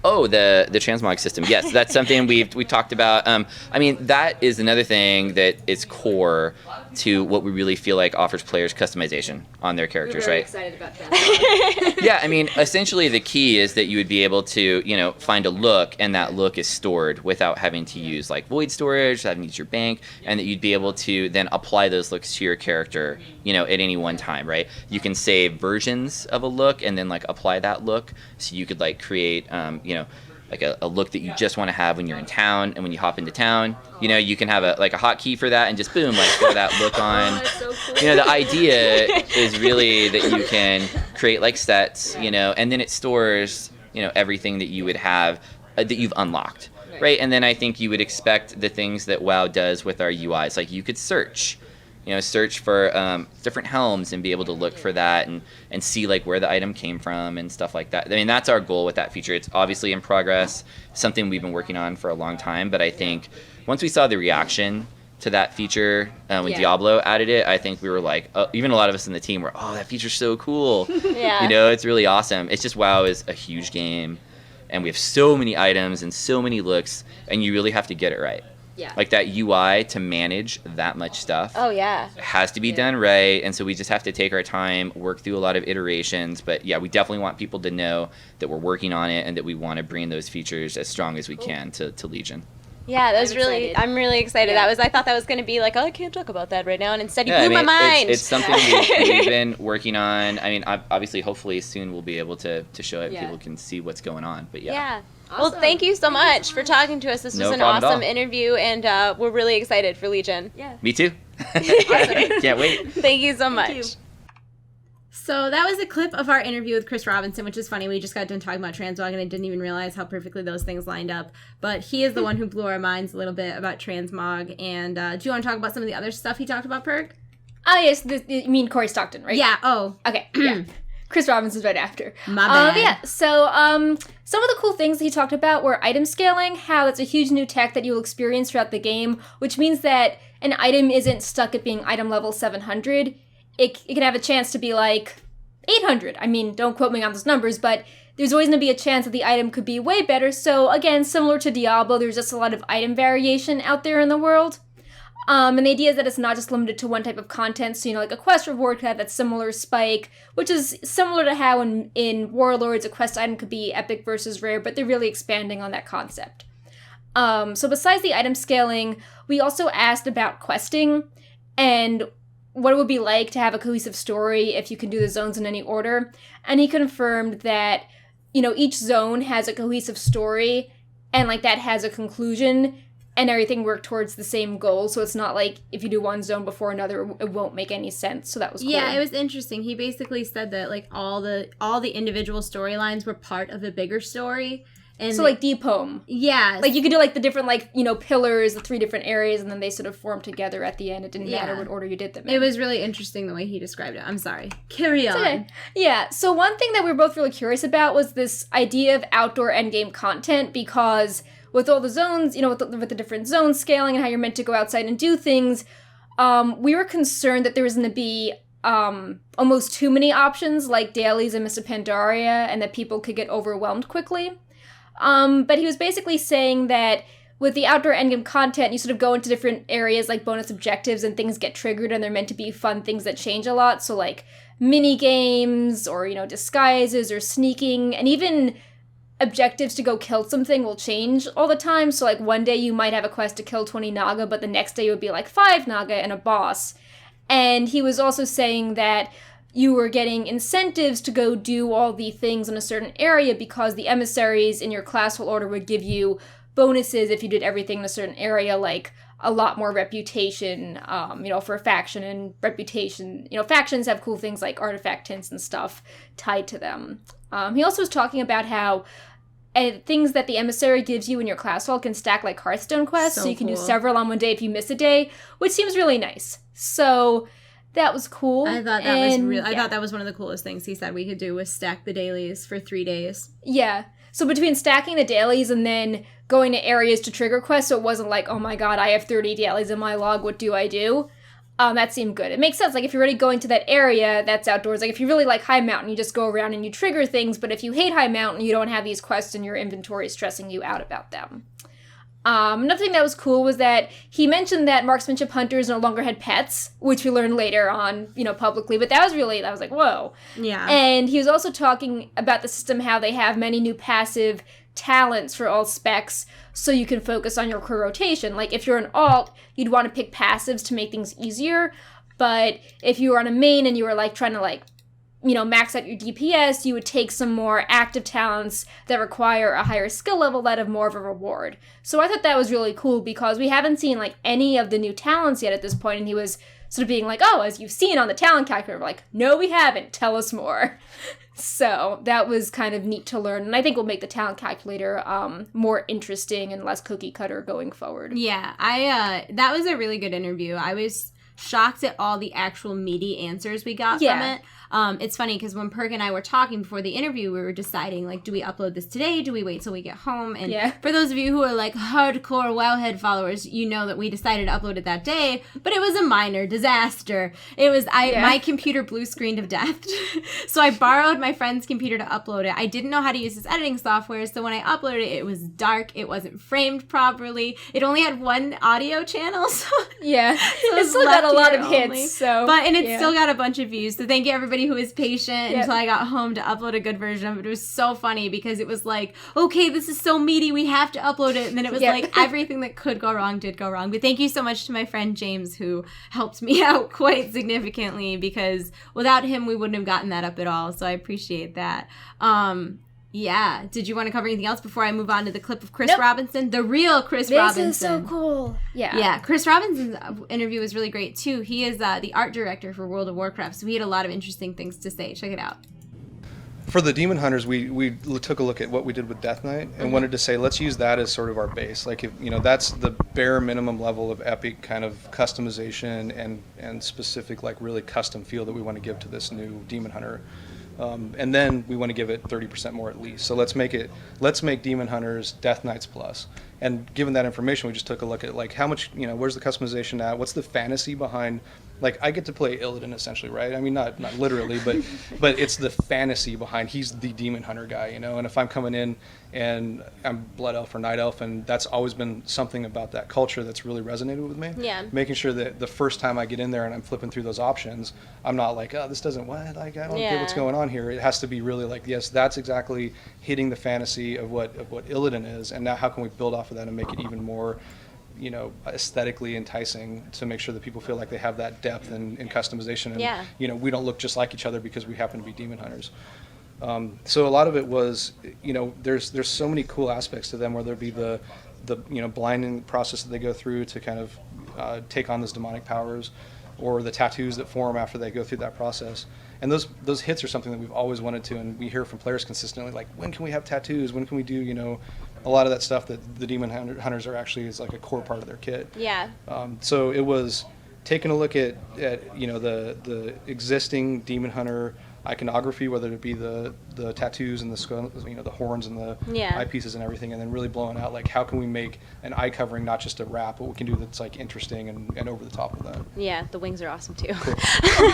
Oh, the Transmog system. Yes, that's something we talked about. I mean, that is another thing that is core to what we really feel like offers players customization on their characters, We're very right? excited about that. Yeah, I mean, essentially the key is that you would be able to, find a look, and that look is stored without having to use like void storage, having to use your bank, and that you'd be able to then apply those looks to your character, at any one time, right? You can save versions of a look and then like apply that look, so you could like create, like a look that you just want to have when you're in town, and when you hop into town, you can have a hotkey for that and just boom, like throw that look on. That's so cool. The idea is really that you can create like sets, and then it stores, everything that you would have that you've unlocked, right? And then I think you would expect the things that WoW does with our UIs, like you could search for different helms and be able to look for that and see like where the item came from and stuff like that. I mean, that's our goal with that feature. It's obviously in progress, something we've been working on for a long time, but I think once we saw the reaction to that feature when Diablo added it, I think we were like, even a lot of us in the team were, oh, that feature's so cool. Yeah. It's really awesome. It's just WoW is a huge game, and we have so many items and so many looks, and you really have to get it right. Yeah. Like that UI to manage that much stuff. Oh, yeah. It has to be done right, and so we just have to take our time, work through a lot of iterations. But yeah, we definitely want people to know that we're working on it and that we want to bring those features as strong as we can to Legion. Yeah, that was excited. I'm really excited. Yeah. I thought that was going to be like, oh, I can't talk about that right now. And instead you Yeah, blew my mind. It's something we've been working on. I mean, obviously, hopefully soon we'll be able to show it. Yeah. People can see what's going on. But yeah. Yeah. Awesome. Well, thank you so much for talking to us. This No was an problem at awesome all. interview, and we're really excited for Legion. Yeah. Me too. Can't wait. Thank you so much. you. So that was a clip of our interview with Chris Robinson, which is funny. We just got done talking about Transmog, and I didn't even realize how perfectly those things lined up. But he is the one who blew our minds a little bit about Transmog. And do you want to talk about some of the other stuff he talked about, Perk? Ah, yes, you mean Corey Stockton, right? Yeah. Oh, Okay, yeah. Chris Robinson's right after. My bad. Yeah, so some of the cool things that he talked about were item scaling, how that's a huge new tech that you'll experience throughout the game, which means that an item isn't stuck at being item level 700. It can have a chance to be like 800. I mean, don't quote me on those numbers, but there's always going to be a chance that the item could be way better. So again, similar to Diablo, there's just a lot of item variation out there in the world. And the idea is that it's not just limited to one type of content. So, like a quest reward could have that similar spike, which is similar to how in Warlords, a quest item could be epic versus rare, but they're really expanding on that concept. So besides the item scaling, we also asked about questing and what it would be like to have a cohesive story if you can do the zones in any order. And he confirmed that, each zone has a cohesive story and like that has a conclusion and everything work towards the same goal. So it's not like if you do one zone before another, it won't make any sense. So that was cool. Yeah, it was interesting. He basically said that like all the individual storylines were part of a bigger story. And so like deep home. Yeah. Like you could do like the different pillars, the 3 different areas, and then they sort of form together at the end. It didn't matter what order you did them in. It was really interesting the way he described it. I'm sorry. Carry on. Okay. Yeah, so one thing that we were both really curious about was this idea of outdoor endgame content, because with all the zones, with the different zone scaling and how you're meant to go outside and do things, we were concerned that there was going to be almost too many options like dailies and Mists of Pandaria, and that people could get overwhelmed quickly. But he was basically saying that with the outdoor endgame content, you sort of go into different areas like bonus objectives and things get triggered and they're meant to be fun things that change a lot. So like mini games or, disguises or sneaking, and even objectives to go kill something will change all the time. So, like, one day you might have a quest to kill 20 Naga, but the next day it would be, like, 5 Naga and a boss. And he was also saying that you were getting incentives to go do all the things in a certain area because the emissaries in your classful order would give you bonuses if you did everything in a certain area, like a lot more reputation, for a faction, and reputation, factions have cool things like artifact tints and stuff tied to them. He also was talking about how things that the emissary gives you in your class hall can stack like Hearthstone quests, so you can do several on one day if you miss a day, which seems really nice. So that was cool. I thought that was real. I thought that was one of the coolest things he said we could do was stack the dailies for 3 days. Yeah. So between stacking the dailies and then going to areas to trigger quests, so it wasn't like, oh my god, I have 30 dailies in my log, what do I do? That seemed good. It makes sense. Like, if you're already going to that area that's outdoors, like, if you really like High Mountain, you just go around and you trigger things, but if you hate High Mountain, you don't have these quests in your inventory stressing you out about them. Another thing that was cool was that he mentioned that marksmanship hunters no longer had pets, which we learned later on, publicly, but that was like, whoa. Yeah. And he was also talking about the system, how they have many new passive talents for all specs, so you can focus on your crew rotation. Like, if you're an alt, you'd want to pick passives to make things easier, but if you were on a main and you were, like, trying to, max out your DPS, you would take some more active talents that require a higher skill level that have more of a reward. So I thought that was really cool because we haven't seen, like, any of the new talents yet at this point, and he was sort of being like, oh, as you've seen on the talent calculator, we're like, no, we haven't, tell us more. So that was kind of neat to learn, and I think will make the talent calculator more interesting and less cookie cutter going forward. Yeah, that was a really good interview. I was shocked at all the actual meaty answers we got from it. It's funny because when Perk and I were talking before the interview, we were deciding, like, do we upload this today? Do we wait till we get home? And for those of you who are, like, hardcore Wowhead followers, you know that we decided to upload it that day, but it was a minor disaster. It was, my computer blue screened of death. So I borrowed my friend's computer to upload it. I didn't know how to use this editing software, so when I uploaded it, it was dark. It wasn't framed properly. It only had one audio channel. So it still got a lot of hits. And it still got a bunch of views. So thank you, everybody who was patient until I got home to upload a good version of it. It was so funny because it was like, okay, this is so meaty, we have to upload it. And then it was like everything that could go wrong did go wrong. But thank you so much to my friend James, who helped me out quite significantly, because without him, we wouldn't have gotten that up at all. So I appreciate that. Yeah. Did you want to cover anything else before I move on to the clip of Chris Robinson? The real Chris Robinson. This is so cool. Yeah. Yeah. Chris Robinson's interview was really great, too. He is the art director for World of Warcraft, so he had a lot of interesting things to say. Check it out. For the Demon Hunters, we took a look at what we did with Death Knight and wanted to say, let's use that as sort of our base. Like, if, that's the bare minimum level of epic kind of customization and specific, like, really custom feel that we want to give to this new Demon Hunter. And then we want to give it 30% more at least. So let's make Demon Hunters Death Knights Plus. And given that information, we just took a look at, like, how much, where's the customization at? What's the fantasy behind, like, I get to play Illidan essentially, right? I mean, not literally, but it's the fantasy behind, he's the Demon Hunter guy, and if I'm coming in and I'm Blood Elf or Night Elf, and that's always been something about that culture that's really resonated with me. Yeah. Making sure that the first time I get in there and I'm flipping through those options, I'm not like, oh, this doesn't, what? Like, I don't get what's going on here. It has to be really like, yes, that's exactly hitting the fantasy of what Illidan is, and now how can we build off of that and make it even more, aesthetically enticing, to make sure that people feel like they have that depth and customization, and we don't look just like each other because we happen to be Demon Hunters. So a lot of it was, there's so many cool aspects to them, whether it be the blinding process that they go through to kind of take on those demonic powers, or the tattoos that form after they go through that process. And those hits are something that we've always wanted to, and we hear from players consistently, like, when can we have tattoos? When can we do, a lot of that stuff that the Demon Hunters are actually is like a core part of their kit. Yeah. So it was taking a look at the existing Demon Hunter iconography, whether it be the the tattoos and the skull, the horns and the Yeah. eyepieces and everything, and then really blowing out like how can we make an eye covering not just a wrap, what we can do that's like interesting and over the top with that. Yeah, the wings are awesome too. Cool.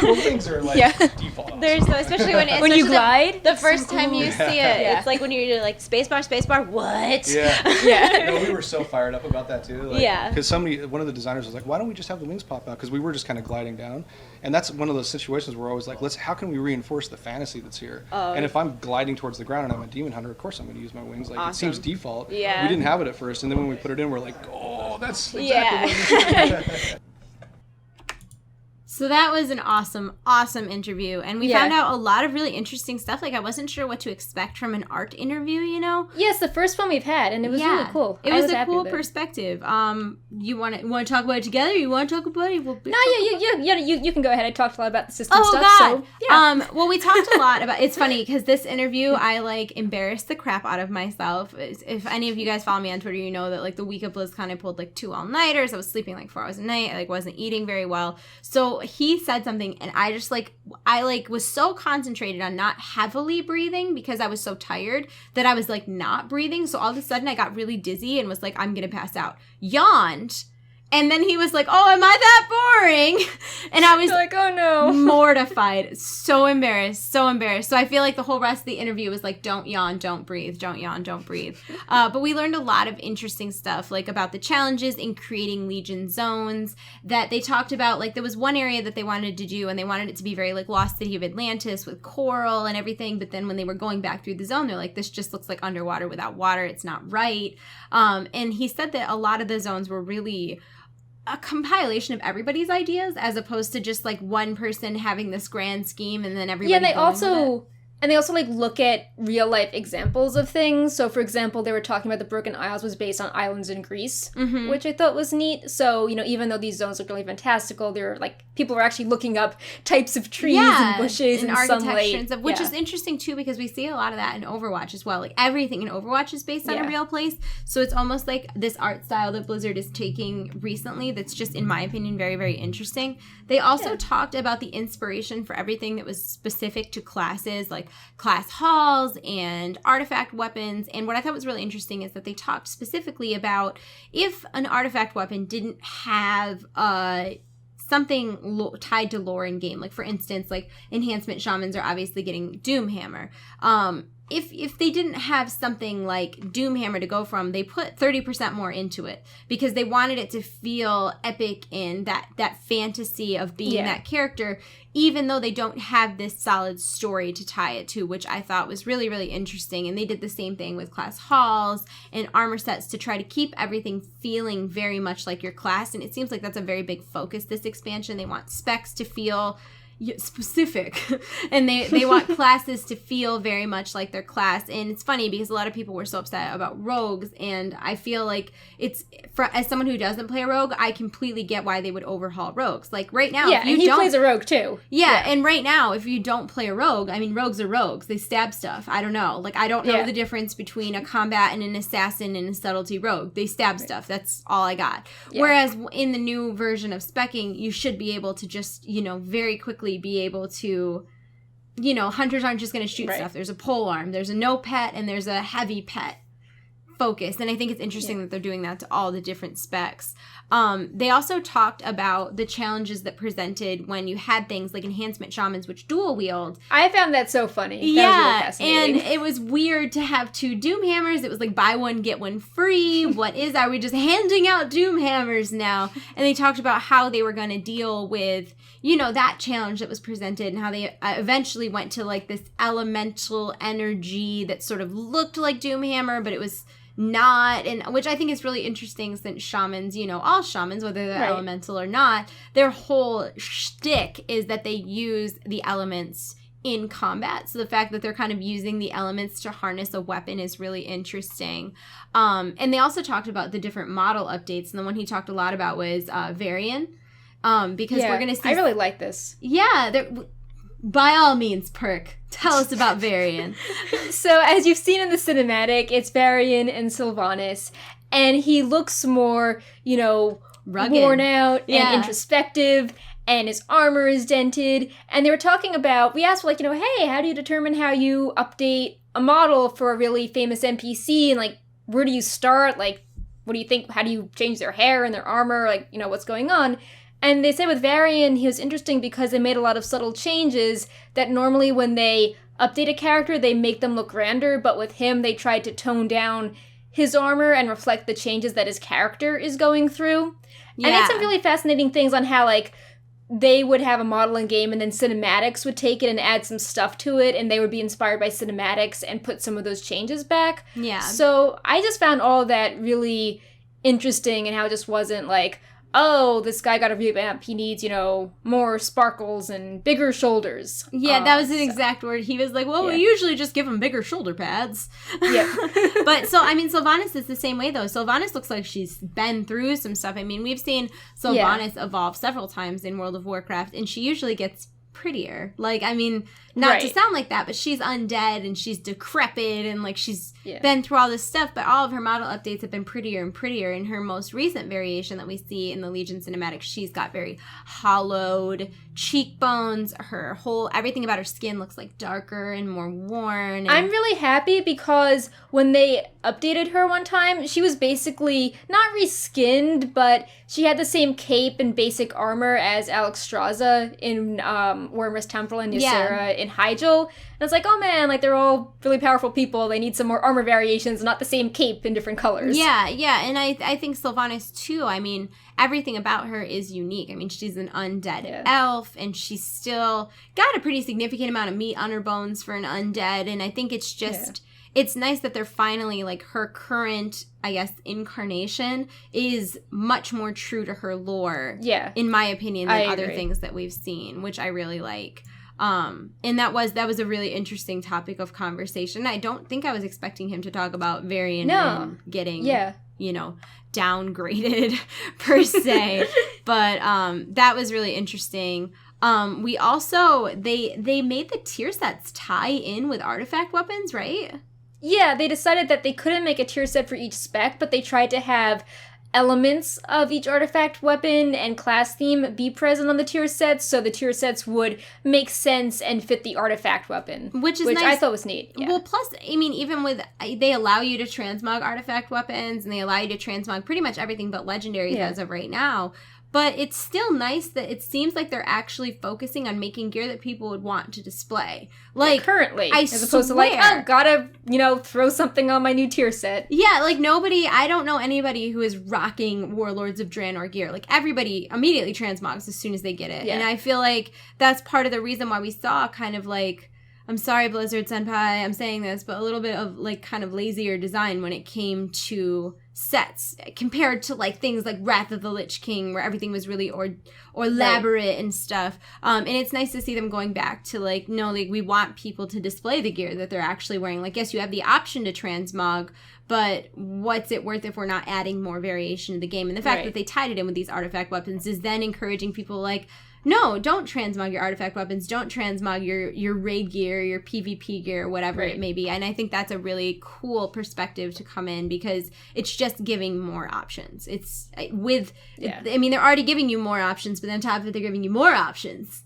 Well, wings are like default. There's especially when When you glide, the first time you see it, Yeah. it's like when you're like spacebar, what? Yeah. No, we were so fired up about that too. Like, Yeah. Because one of the designers was like, why don't we just have the wings pop out? Because we were just kind of gliding down. And that's one of those situations where I was like, how can we reinforce the fantasy that's here? And if I'm gliding towards the ground and I'm a demon hunter, of course I'm going to use my wings. Like, it seems default. Yeah. We didn't have it at first. And then when we put it in, we're like, oh, that's exactly what we should. So that was an awesome interview. And we found out a lot of really interesting stuff. Like, I wasn't sure what to expect from an art interview, Yes, the first one we've had, and it was really cool. It was a cool perspective. You want to talk about it together? You want to talk about it? You can go ahead. I talked a lot about the system stuff. God. So, yeah. Well, we talked a lot about. It's funny because this interview, I like embarrassed the crap out of myself. If any of you guys follow me on Twitter, you know that like the week of BlizzCon, I pulled like 2 all-nighters. I was sleeping like 4 hours a night. I like wasn't eating very well. So he said something, and I just was so concentrated on not heavily breathing because I was so tired that I was like not breathing. So all of a sudden I got really dizzy and was like, I'm gonna pass out. Yawned. And then he was like, oh, am I that boring? And I was like, oh no. mortified. So embarrassed. So I feel like the whole rest of the interview was like, don't yawn, don't breathe, don't yawn, don't breathe. But we learned a lot of interesting stuff, like about the challenges in creating Legion zones that they talked about. Like there was one area that they wanted to do, and they wanted it to be very like Lost City of Atlantis with coral and everything. But then when they were going back through the zone, they're like, this just looks like underwater without water. It's not right. And he said that a lot of the zones were really a compilation of everybody's ideas as opposed to just like one person having this grand scheme and then everybody they also like look at real life examples of things. So for example, they were talking about the Broken Isles was based on islands in Greece, which I thought was neat. So, even though these zones look really fantastical, they're like people were actually looking up types of trees and bushes and architecture and sunlight. Which is interesting too, because we see a lot of that in Overwatch as well. Like everything in Overwatch is based on a real place. So it's almost like this art style that Blizzard is taking recently that's just, in my opinion, very, very interesting. They also talked about the inspiration for everything that was specific to classes, like class halls and artifact weapons. And what I thought was really interesting is that they talked specifically about if an artifact weapon didn't have something tied to lore in game. Like for instance, like enhancement shamans are obviously getting Doomhammer. If they didn't have something like Doomhammer to go from, they put 30% more into it because they wanted it to feel epic and that fantasy of being that character, even though they don't have this solid story to tie it to, which I thought was really, really interesting. And they did the same thing with class halls and armor sets to try to keep everything feeling very much like your class. And it seems like that's a very big focus this expansion. They want specs to feel specific and they want classes to feel very much like their class. And it's funny because a lot of people were so upset about rogues, and I feel like as someone who doesn't play a rogue, I completely get why they would overhaul rogues. Like right now, if you he plays a rogue too. And right now, if you don't play a rogue, I mean, rogues are rogues. They stab stuff. I don't know. Like, I don't know the difference between a combat and an assassin and a subtlety rogue. They stab stuff. That's all I got. Whereas in the new version of specking, you should be able to just, very quickly be able to, hunters aren't just going to shoot stuff. There's a pole arm, there's a no pet, and there's a heavy pet focus. And I think it's interesting that they're doing that to all the different specs. They also talked about the challenges that presented when you had things like enhancement shamans, which dual wield. I found that so funny. That was really fascinating. And it was weird to have 2 Doomhammers. It was like buy one, get one free. Are we just handing out Doomhammers now? And they talked about how they were going to deal with, that challenge that was presented and how they eventually went to like this elemental energy that sort of looked like Doomhammer, but it was not, and which I think is really interesting since shamans, all shamans, whether they're elemental or not, their whole shtick is that they use the elements in combat. So the fact that they're kind of using the elements to harness a weapon is really interesting. And they also talked about the different model updates, and the one he talked a lot about was Varian, because we're going to see... I really like this. Yeah, by all means, Perk, tell us about Varian. So, as you've seen in the cinematic, it's Varian and Sylvanas, and he looks more, rugged, worn out and introspective, and his armor is dented. And they were talking about, we asked, like, hey, how do you determine how you update a model for a really famous NPC? And, like, where do you start? Like, what do you think? How do you change their hair and their armor? Like, what's going on? And they said with Varian, he was interesting because they made a lot of subtle changes that normally when they update a character, they make them look grander. But with him, they tried to tone down his armor and reflect the changes that his character is going through. Yeah. And it's some really fascinating things on how, like, they would have a model in game and then cinematics would take it and add some stuff to it, and they would be inspired by cinematics and put some of those changes back. Yeah. So I just found all of that really interesting, and how it just wasn't like, oh, this guy got a revamp, he needs, more sparkles and bigger shoulders. Yeah, that was an exact word. He was like, well, we usually just give him bigger shoulder pads. Yeah. But, Sylvanas is the same way, though. Sylvanas looks like she's been through some stuff. I mean, we've seen Sylvanas evolve several times in World of Warcraft, and she usually gets prettier. Like, I mean, not to sound like that, but she's undead and she's decrepit and like she's been through all this stuff, but all of her model updates have been prettier and prettier. In her most recent variation that we see in the Legion cinematic, she's got very hollowed cheekbones. Everything about her skin looks like darker and more worn. And I'm really happy because when they updated her one time, she was basically not reskinned, but she had the same cape and basic armor as Alexstrasza in Wormrest Temple and Ysera in Hyjal. And it's like, oh man, like they're all really powerful people. They need some more armor variations, not the same cape in different colors. Yeah. And I think Sylvanas too, I mean, everything about her is unique. I mean, she's an undead elf, and she's still got a pretty significant amount of meat on her bones for an undead. And I think it's just, it's nice that they're finally, like, her current, I guess, incarnation is much more true to her lore, in my opinion, than other things that we've seen, which I really like. And that was a really interesting topic of conversation. I don't think I was expecting him to talk about Varian getting, downgraded per se, but that was really interesting. We also they made the tier sets tie in with artifact weapons, right? Yeah, they decided that they couldn't make a tier set for each spec, but they tried to have elements of each artifact weapon and class theme be present on the tier sets, so the tier sets would make sense and fit the artifact weapon, which nice. I thought was neat. Well, plus, I mean, even with, they allow you to transmog artifact weapons, and they allow you to transmog pretty much everything but legendaries as of right now. But it's still nice that it seems like they're actually focusing on making gear that people would want to display. Like, currently. As opposed to like, oh, gotta, throw something on my new tier set. Yeah, like I don't know anybody who is rocking Warlords of Draenor gear. Like, everybody immediately transmogs as soon as they get it. Yeah. And I feel like that's part of the reason why we saw kind of like, I'm sorry, Blizzard Senpai, I'm saying this, but a little bit of like kind of lazier design when it came to sets compared to like things like Wrath of the Lich King, where everything was really or elaborate and stuff. And it's nice to see them going back to like, no, like we want people to display the gear that they're actually wearing. Like, yes, you have the option to transmog, but what's it worth if we're not adding more variation to the game? And the fact that they tied it in with these artifact weapons is then encouraging people like, no, don't transmog your artifact weapons. Don't transmog your raid gear, your PvP gear, whatever it may be. And I think that's a really cool perspective to come in because it's just giving more options. It's I mean, they're already giving you more options, but on top of it, they're giving you more options.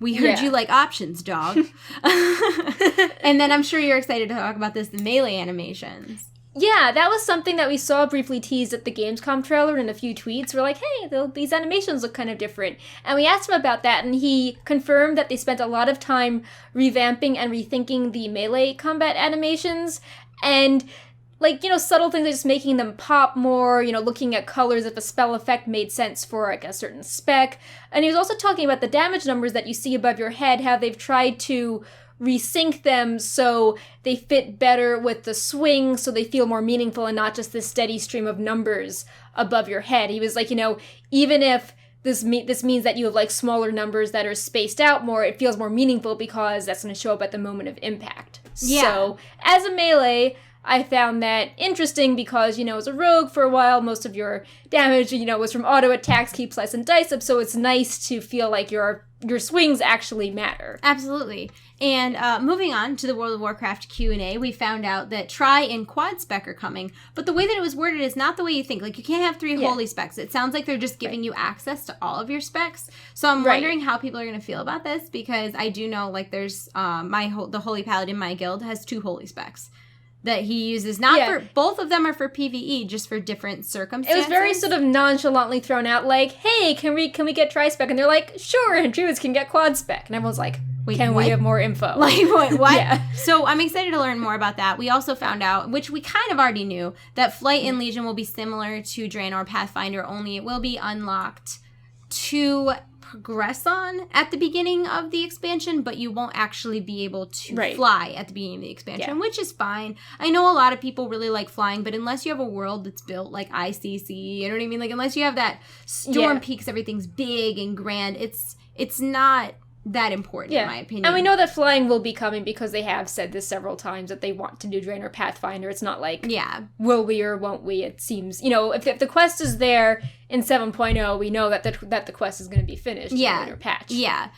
We heard you like options, dog. And then I'm sure you're excited to talk about the melee animations. Yeah, that was something that we saw briefly teased at the Gamescom trailer in a few tweets. We're like, hey, these animations look kind of different. And we asked him about that, and he confirmed that they spent a lot of time revamping and rethinking the melee combat animations. And, like, subtle things like just making them pop more, looking at colors if a spell effect made sense for, like, a certain spec. And he was also talking about the damage numbers that you see above your head, how they've tried to resync them so they fit better with the swing, so they feel more meaningful and not just this steady stream of numbers above your head. He was like, even if this means that you have like smaller numbers that are spaced out more, it feels more meaningful because that's going to show up at the moment of impact. Yeah. So as a melee, I found that interesting because, as a rogue for a while, most of your damage, was from auto attacks, keep slice and dice up, so it's nice to feel like your swings actually matter. Absolutely. And moving on to the World of Warcraft Q&A, we found out that Tri and Quad Spec are coming, but the way that it was worded is not the way you think. Like, you can't have 3 holy specs. It sounds like they're just giving you access to all of your specs. So I'm wondering how people are going to feel about this, because I do know, like, there's the Holy Paladin in my guild has 2 holy specs that he uses. For both of them are for PvE, just for different circumstances. It was very sort of nonchalantly thrown out, like, hey, can we get tri-spec? And they're like, sure, and druids can get quad spec. And everyone's like, wait, can we have more info? Like, what? Yeah. So I'm excited to learn more about that. We also found out, which we kind of already knew, that Flight and Legion will be similar to Draenor Pathfinder, only it will be unlocked to progress on at the beginning of the expansion, but you won't actually be able to fly at the beginning of the expansion, which is fine. I know a lot of people really like flying, but unless you have a world that's built like ICC, you know what I mean? Like, unless you have that Storm Peaks, everything's big and grand, it's not that important, in my opinion. And we know that flying will be coming because they have said this several times that they want to do Draenor Pathfinder. It's not like, will we or won't we? It seems, if the quest is there in 7.0, we know that the quest is going to be finished in the later patch. Yeah.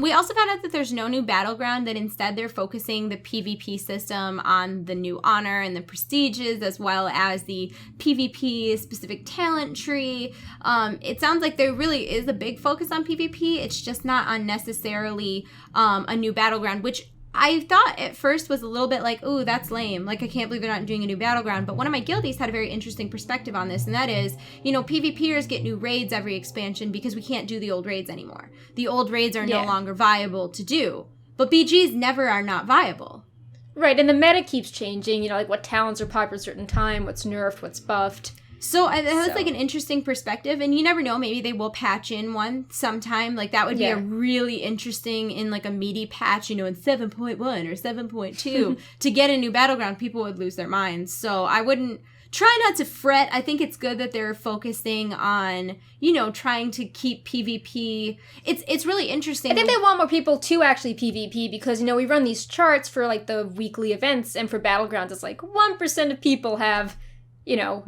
We also found out that there's no new battleground, that instead they're focusing the PvP system on the new honor and the prestiges, as well as the PvP specific talent tree. It sounds like there really is a big focus on PvP. It's just not unnecessarily a new battleground, which I thought at first was a little bit like, ooh, that's lame. Like, I can't believe they're not doing a new battleground. But one of my guildies had a very interesting perspective on this, and that is, PvPers get new raids every expansion because we can't do the old raids anymore. The old raids are no longer viable to do. But BGs never are not viable. Right, and the meta keeps changing, like what talents are popular at a certain time, what's nerfed, what's buffed. So that's like an interesting perspective, and you never know, maybe they will patch in one sometime. Like, that would be a really interesting, in like a meaty patch, in 7.1 or 7.2 to get a new battleground. People would lose their minds. So I wouldn't try not to fret. I think it's good that they're focusing on, trying to keep PvP. It's really interesting. I think they want more people to actually PvP because, we run these charts for like the weekly events, and for battlegrounds, it's like 1% of people have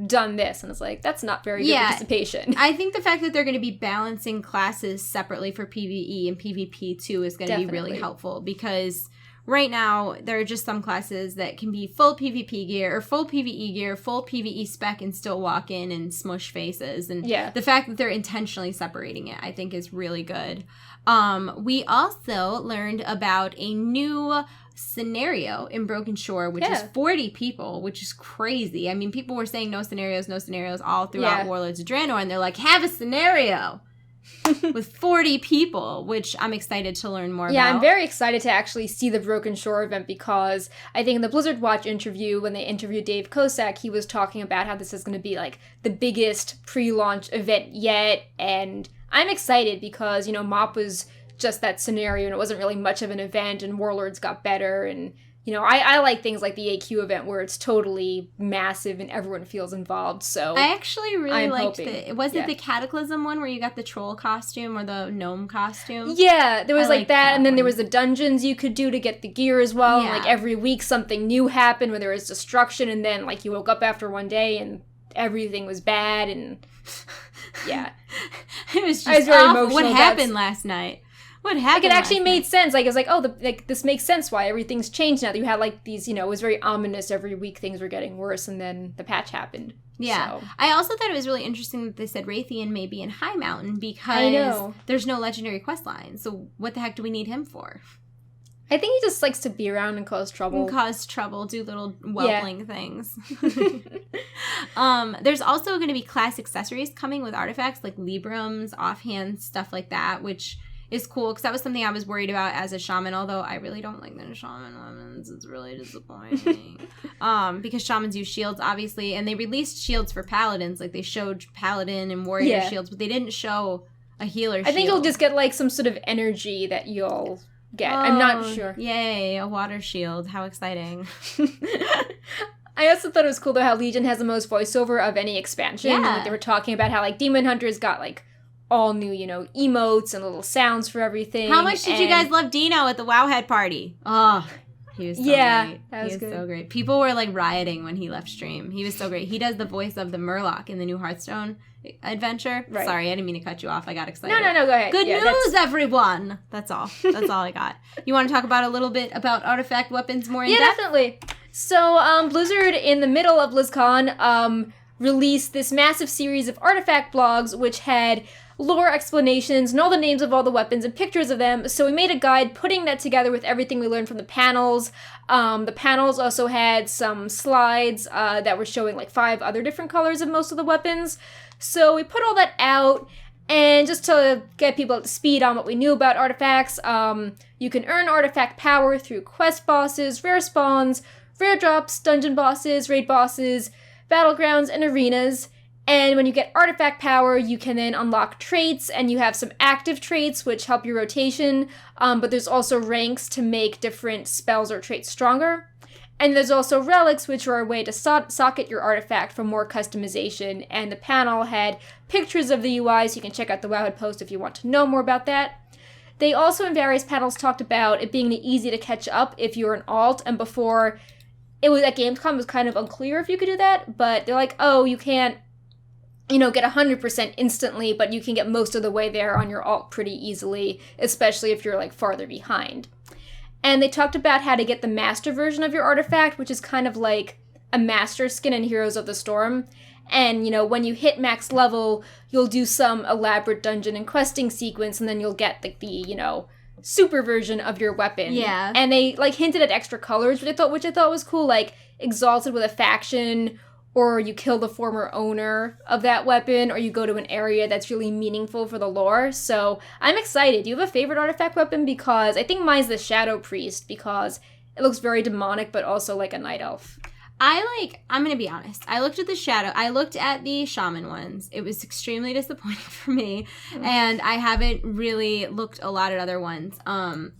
done this. And it's like, that's not very good participation. I think the fact that they're going to be balancing classes separately for PvE and PvP too is going to be really helpful, because right now there are just some classes that can be full PvP gear or full PvE gear, full PvE spec, and still walk in and smush faces. And the fact that they're intentionally separating it, I think, is really good. We also learned about a new scenario in Broken Shore, which is 40 people, which is crazy. I mean, people were saying no scenarios all throughout Warlords of Draenor, and they're like, have a scenario with 40 people, which I'm excited to learn more about. Yeah, I'm very excited to actually see the Broken Shore event, because I think in the Blizzard Watch interview, when they interviewed Dave Kosak, he was talking about how this is going to be like the biggest pre-launch event yet, and I'm excited because, MOP was just that scenario, and it wasn't really much of an event, and Warlords got better, and I like things like the AQ event where it's totally massive and everyone feels involved. So I actually really liked it. Was it the Cataclysm one where you got the troll costume or the gnome costume? Yeah, there was like that, and then there was the dungeons you could do to get the gear as well. And like every week something new happened where there was destruction, and then like you woke up after one day and everything was bad, and it was just very emotional. What happened last night? What happened? Like, it actually made sense. Like, it was like, this makes sense why everything's changed now. That you had, like, these, it was very ominous. Every week things were getting worse, and then the patch happened. Yeah. So. I also thought it was really interesting that they said Raytheon may be in High Mountain because there's no legendary quest line. So what the heck do we need him for? I think he just likes to be around and cause trouble. Do little whelpling things. There's also going to be class accessories coming with artifacts, like Librams, offhand, stuff like that, which is cool, because that was something I was worried about as a shaman, although I really don't like the shaman weapons. It's really disappointing. Because shamans use shields, obviously, and they released shields for paladins. Like, they showed paladin and warrior shields, but they didn't show a healer shield. I think you'll just get, like, some sort of energy that you'll get. I'm not sure. Yay, a water shield. How exciting. I also thought it was cool, though, how Legion has the most voiceover of any expansion. And, like, they were talking about how, like, Demon Hunters got, like, all new, emotes and little sounds for everything. How much did you guys love Dino at the Wowhead party? Oh, He was so Yeah, great. that was he was good. so great. People were like rioting when he left stream. He was so great. He does the voice of the Murloc in the new Hearthstone adventure. Right. Sorry, I didn't mean to cut you off. I got excited. No, go ahead. Good Yeah, news, everyone. That's all. That's all I got. You want to talk about a little bit about artifact weapons more in Yeah, depth? definitely. So, Blizzard, in the middle of BlizzCon, released this massive series of artifact blogs, which had lore explanations and all the names of all the weapons and pictures of them. So we made a guide putting that together with everything we learned from the panels. The panels also had some slides that were showing like 5 other different colors of most of the weapons. So we put all that out, and just to get people up to speed on what we knew about artifacts, you can earn artifact power through quest bosses, rare spawns, rare drops, dungeon bosses, raid bosses, battlegrounds, and arenas. And when you get artifact power, you can then unlock traits, and you have some active traits which help your rotation, but there's also ranks to make different spells or traits stronger. And there's also relics, which are a way to socket your artifact for more customization, and the panel had pictures of the UI, so you can check out the Wowhead post if you want to know more about that. They also, in various panels, talked about it being easy to catch up if you're an alt, and before, it was at Gamescom, it was kind of unclear if you could do that, but they're like, oh, you can't get 100% instantly, but you can get most of the way there on your alt pretty easily, especially if you're like farther behind. And they talked about how to get the master version of your artifact, which is kind of like a master skin in Heroes of the Storm. And, when you hit max level, you'll do some elaborate dungeon and questing sequence, and then you'll get like the super version of your weapon. Yeah. And they like hinted at extra colors, which I thought was cool, like Exalted with a faction, or you kill the former owner of that weapon, or you go to an area that's really meaningful for the lore. So I'm excited. Do you have a favorite artifact weapon? Because I think mine's the Shadow Priest, because it looks very demonic, but also like a night elf. I'm going to be honest. I looked at the shaman ones. It was extremely disappointing for me. And I haven't really looked a lot at other ones. I'm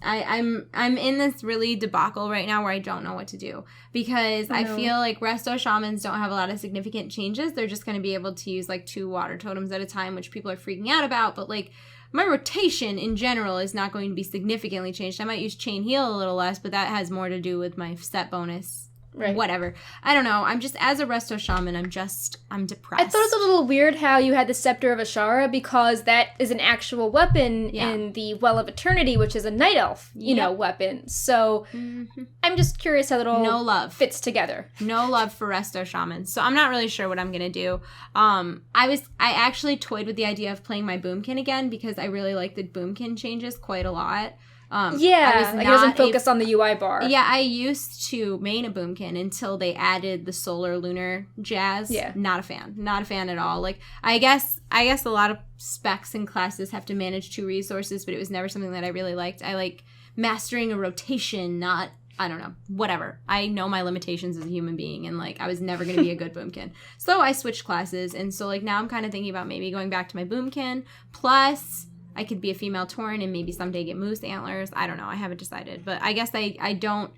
in this really debacle right now where I don't know what to do. Because I feel like resto shamans don't have a lot of significant changes. They're just going to be able to use like 2 water totems at a time, which people are freaking out about. But like, my rotation in general is not going to be significantly changed. I might use chain heal a little less, but that has more to do with my set bonus. Right. Whatever. I don't know. I'm just, as a resto shaman, I'm depressed. I thought it was a little weird how you had the Scepter of Ashara, because that is an actual weapon in the Well of Eternity, which is a night elf, weapon. So I'm just curious how it all fits together. No love for resto shamans. So I'm not really sure what I'm going to do. I actually toyed with the idea of playing my boomkin again, because I really like the boomkin changes quite a lot. It doesn't focus on the UI bar. Yeah, I used to main a boomkin until they added the solar lunar jazz. Yeah. Not a fan at all. Like, I guess a lot of specs and classes have to manage 2 resources, but it was never something that I really liked. I like mastering a rotation, not, I don't know, whatever. I know my limitations as a human being, and like, I was never going to be a good boomkin. So I switched classes, and so like now I'm kind of thinking about maybe going back to my boomkin, plus I could be a female Tauren and maybe someday get moose antlers. I don't know. I haven't decided. But I guess I don't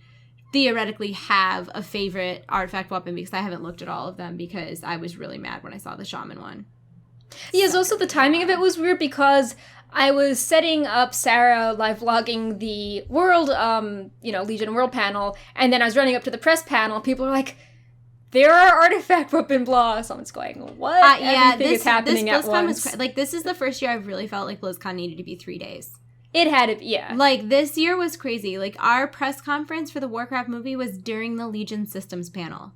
theoretically have a favorite artifact weapon, because I haven't looked at all of them, because I was really mad when I saw the shaman one. Yeah, also the timing of it was weird, because I was setting up Sarah live vlogging the World, Legion World panel, and then I was running up to the press panel. People were like, there are artifact weapon blogs. Someone's going, what? Everything is happening at once. This is the first year I've really felt like BlizzCon needed to be 3 days. It had to be, yeah. Like, this year was crazy. Like, our press conference for the Warcraft movie was during the Legion Systems panel.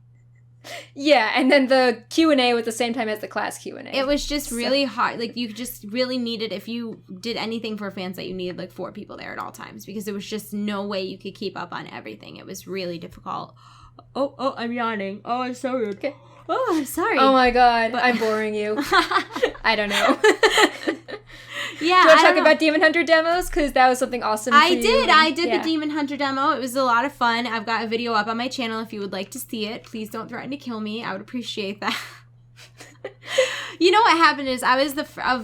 Yeah, and then the Q&A was the same time as the class Q&A. It was just really hard. Like, you just really needed, if you did anything for a fan site, you needed like 4 people there at all times, because there was just no way you could keep up on everything. It was really difficult. Oh, I'm yawning. Oh, I'm so rude. Okay. Oh, I'm sorry. Oh my god, I'm boring you. I don't know. Yeah, Do you want to talk about Demon Hunter demos? Because that was something awesome for you. I did the Demon Hunter demo. It was a lot of fun. I've got a video up on my channel if you would like to see it. Please don't threaten to kill me. I would appreciate that. You know what happened is I was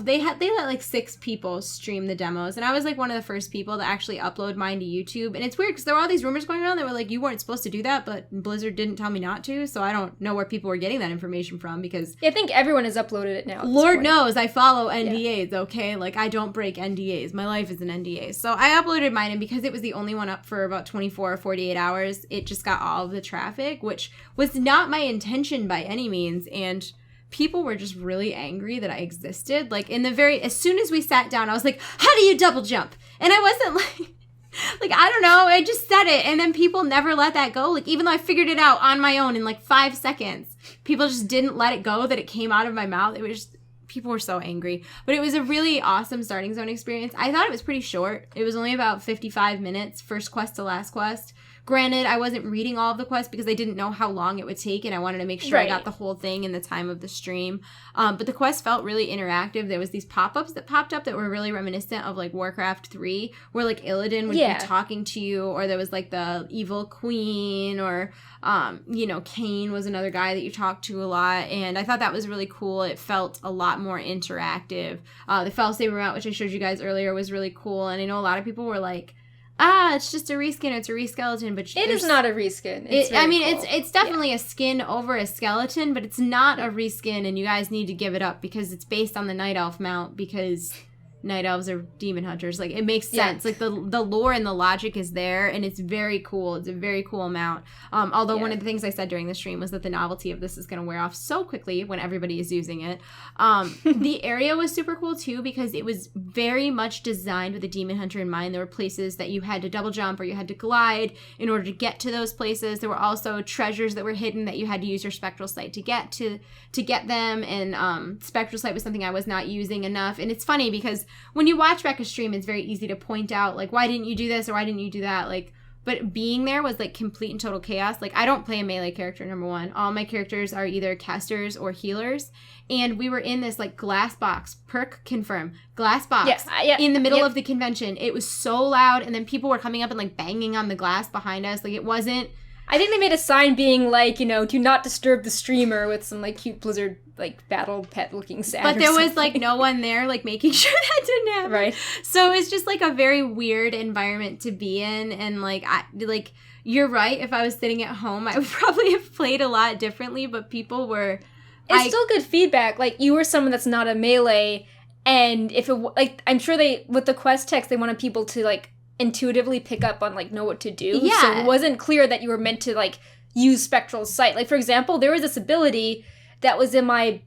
they let like 6 people stream the demos, and I was like one of the first people to actually upload mine to YouTube. And it's weird because there were all these rumors going around that were like, you weren't supposed to do that, but Blizzard didn't tell me not to, so I don't know where people were getting that information from, because I think everyone has uploaded it now. Lord knows I follow NDAs, okay? Like, I don't break NDAs. My life is an NDA. So I uploaded mine, and because it was the only one up for about 24 or 48 hours, it just got all of the traffic, which was not my intention by any means, and people were just really angry that I existed. Like, as soon as we sat down, I was like, how do you double jump? And I wasn't like, I don't know, I just said it, and then people never let that go. Like, even though I figured it out on my own in like 5 seconds, people just didn't let it go that it came out of my mouth. It was just, people were so angry. But it was a really awesome starting zone experience. I thought it was pretty short. It was only about 55 minutes, first quest to last quest. Granted, I wasn't reading all of the quests because I didn't know how long it would take, and I wanted to make sure I got the whole thing in the time of the stream. But the quest felt really interactive. There was these pop-ups that popped up that were really reminiscent of like Warcraft 3, where like Illidan would be talking to you, or there was like the evil queen, or Kane was another guy that you talked to a lot, and I thought that was really cool. It felt a lot more interactive. The Fell Saber mount, which I showed you guys earlier, was really cool, and I know a lot of people were like, it's just a reskin, it's a reskeleton, but it is not a reskin. It's definitely a skin over a skeleton, but it's not a reskin, and you guys need to give it up because it's based on the Night Elf mount, because Night Elves are demon hunters. Like, it makes sense. Like, the lore and the logic is there, and it's very cool. It's a very cool mount. Although one of the things I said during the stream was that the novelty of this is going to wear off so quickly when everybody is using it. The area was super cool, too, because it was very much designed with a demon hunter in mind. There were places that you had to double jump or you had to glide in order to get to those places. There were also treasures that were hidden that you had to use your spectral sight to get them, and spectral sight was something I was not using enough. And it's funny because when you watch back a stream, it's very easy to point out, like, why didn't you do this or why didn't you do that? Like, but being there was, like, complete and total chaos. Like, I don't play a melee character, number one. All my characters are either casters or healers. And we were in this, like, glass box. Perk confirm. Glass box. In the middle of the convention. It was so loud, and then people were coming up and, like, banging on the glass behind us. Like, it wasn't... I think they made a sign being like, do not disturb the streamer, with some like cute Blizzard like battle pet looking sound. But there was like no one there like making sure that didn't happen. Right. So it's just like a very weird environment to be in, and you're right. If I was sitting at home, I would probably have played a lot differently. But people were. It's still good feedback. Like, you were someone that's not a melee, and if it I'm sure with the quest text they wanted people to like intuitively pick up on like know what to do. Yeah. So it wasn't clear that you were meant to like use spectral sight. Like, for example, there was this ability that was in my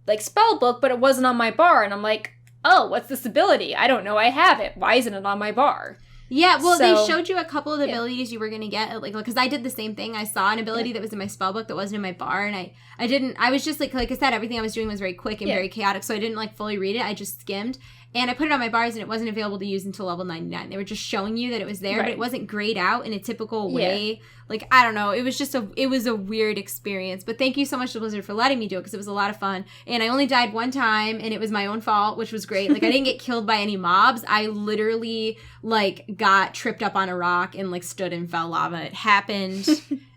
like spell book, but it wasn't on my bar, and I'm like, oh, what's this ability? I don't know I have it. Why isn't it on my bar? Yeah, well, they showed you a couple of the abilities you were going to get, like, because I did the same thing. I saw an ability that was in my spellbook that wasn't in my bar, and I was just, like I said, everything I was doing was very quick and very chaotic, so I didn't, like, fully read it. I just skimmed, and I put it on my bars, and it wasn't available to use until level 99. They were just showing you that it was there, but it wasn't grayed out in a typical way. Like, I don't know. It was just it was a weird experience, but thank you so much to Blizzard for letting me do it, because it was a lot of fun, and I only died one time, and it was my own fault, which was great. Like, I didn't get killed by any mobs. I literally, like, got tripped up on a rock and, like, stood and fell lava. It happened.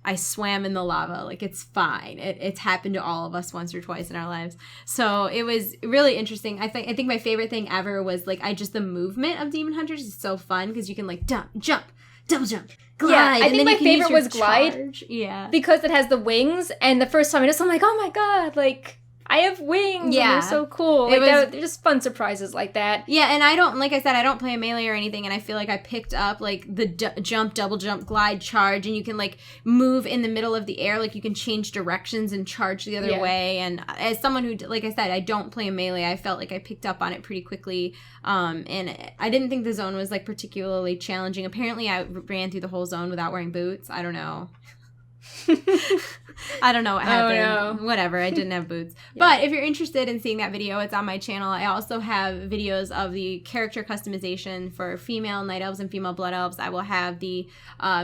I swam in the lava. Like, it's fine. It's happened to all of us once or twice in our lives. So it was really interesting. I think my favorite thing ever was, like, the movement of Demon Hunters is so fun, because you can, like, jump, double jump, glide. Yeah, I think my favorite was glide. Charge. Yeah. Because it has the wings, and the first time I'm like, oh my god, like, I have wings. Yeah. And they're so cool. Like, they're just fun surprises like that. Yeah, and I don't, like I said, I don't play a melee or anything, and I feel like I picked up, like, the jump, double jump, glide, charge, and you can, like, move in the middle of the air. Like, you can change directions and charge the other way. And as someone who, like I said, I don't play a melee, I felt like I picked up on it pretty quickly. And I didn't think the zone was, like, particularly challenging. Apparently, I ran through the whole zone without wearing boots. I don't know. I don't know what happened. Oh, no. Whatever, I didn't have boots. But if you're interested in seeing that video, it's on my channel. I also have videos of the character customization for female Night Elves and female Blood Elves. I will have the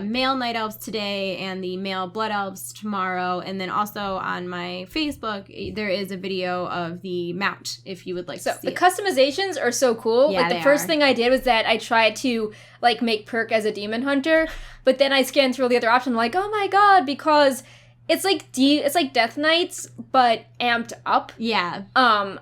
male Night Elves today and the male Blood Elves tomorrow. And then also on my Facebook, there is a video of the mount, if you would like to see the customizations are so cool. Yeah, like, the first thing I did was that I tried to, like, make Perk as a demon hunter, but then I scanned through the other options, like, oh my god, because it's like Death Knights, but amped up. Yeah.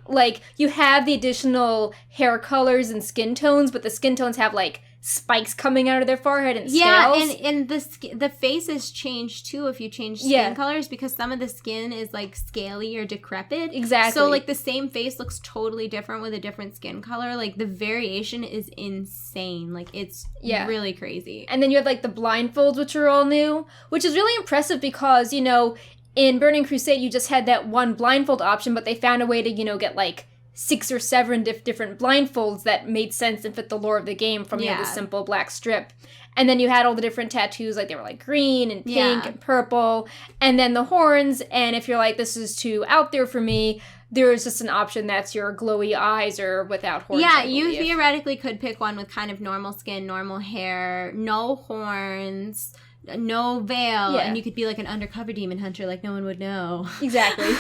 Like, you have the additional hair colors and skin tones, but the skin tones have, like, spikes coming out of their forehead and scales. Yeah, and the faces change too if you change skin colors, because some of the skin is like scaly or decrepit. Exactly. So like the same face looks totally different with a different skin color. Like the variation is insane. Like it's really crazy. And then you have like the blindfolds, which are all new, which is really impressive because, you know, in Burning Crusade you just had that one blindfold option, but they found a way to, you know, get like 6 or 7 different blindfolds that made sense and fit the lore of the game from the simple black strip. And then you had all the different tattoos, like they were like green and pink and purple. And then the horns, and if you're like, this is too out there for me, there is just an option that's your glowy eyes or without horns. Yeah, you theoretically could pick one with kind of normal skin, normal hair, no horns, no veil, and you could be like an undercover demon hunter, like no one would know. Exactly.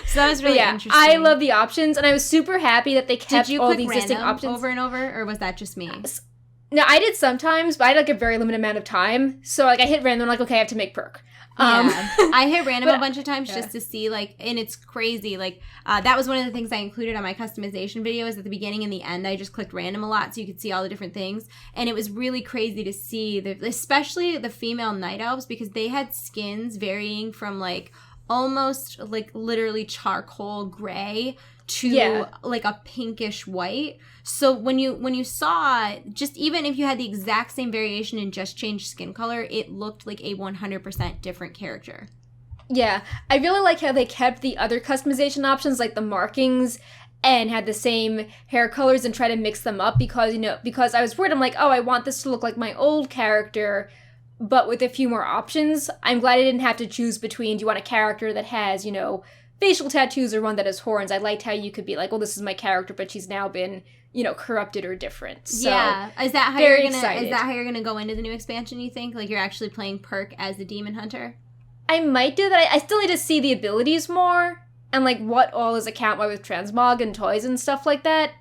So that was really interesting. I love the options, and I was super happy that they kept all the existing options over and over, or was that just me? No, I did sometimes, but I had like a very limited amount of time. So like I hit random, like okay, I have to make perk. I hit random a bunch of times just to see, like, and it's crazy. Like, that was one of the things I included on my customization video, is at the beginning and the end, I just clicked random a lot so you could see all the different things. And it was really crazy to see, especially the female night elves, because they had skins varying from, like, almost, like, literally charcoal gray to, like, a pinkish white. So when you saw, just even if you had the exact same variation and just changed skin color, it looked like a 100% different character. Yeah, I really like how they kept the other customization options, like the markings, and had the same hair colors and try to mix them up because, you know, because I was worried, I'm like, oh, I want this to look like my old character, but with a few more options. I'm glad I didn't have to choose between, do you want a character that has, you know, facial tattoos or one that has horns. I liked how you could be like, well, this is my character, but she's now been, you know, corrupted or different. So, yeah. Is that how you're gonna go into the new expansion, you think? Like you're actually playing perk as the demon hunter? I might do that. I still need to see the abilities more and like what all is account-wide with transmog and toys and stuff like that.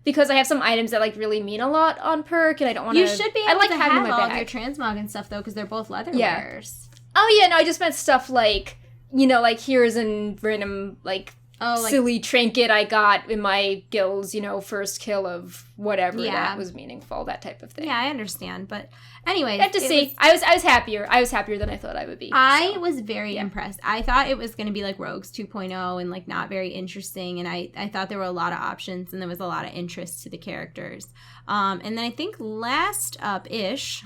Because I have some items that like really mean a lot on perk, and I don't want to. You should be able to have all of your transmog and stuff though, because they're both leather wearers. Oh yeah, no, I just meant stuff like, you know, like here's a random like silly trinket I got in my guild's, you know, first kill of whatever that was meaningful, that type of thing. Yeah, I understand, but anyway, I have to see. I was happier. I was happier than I thought I would be. I was very impressed. I thought it was going to be like Rogues 2.0 and like not very interesting, and I thought there were a lot of options and there was a lot of interest to the characters. And then I think last up-ish,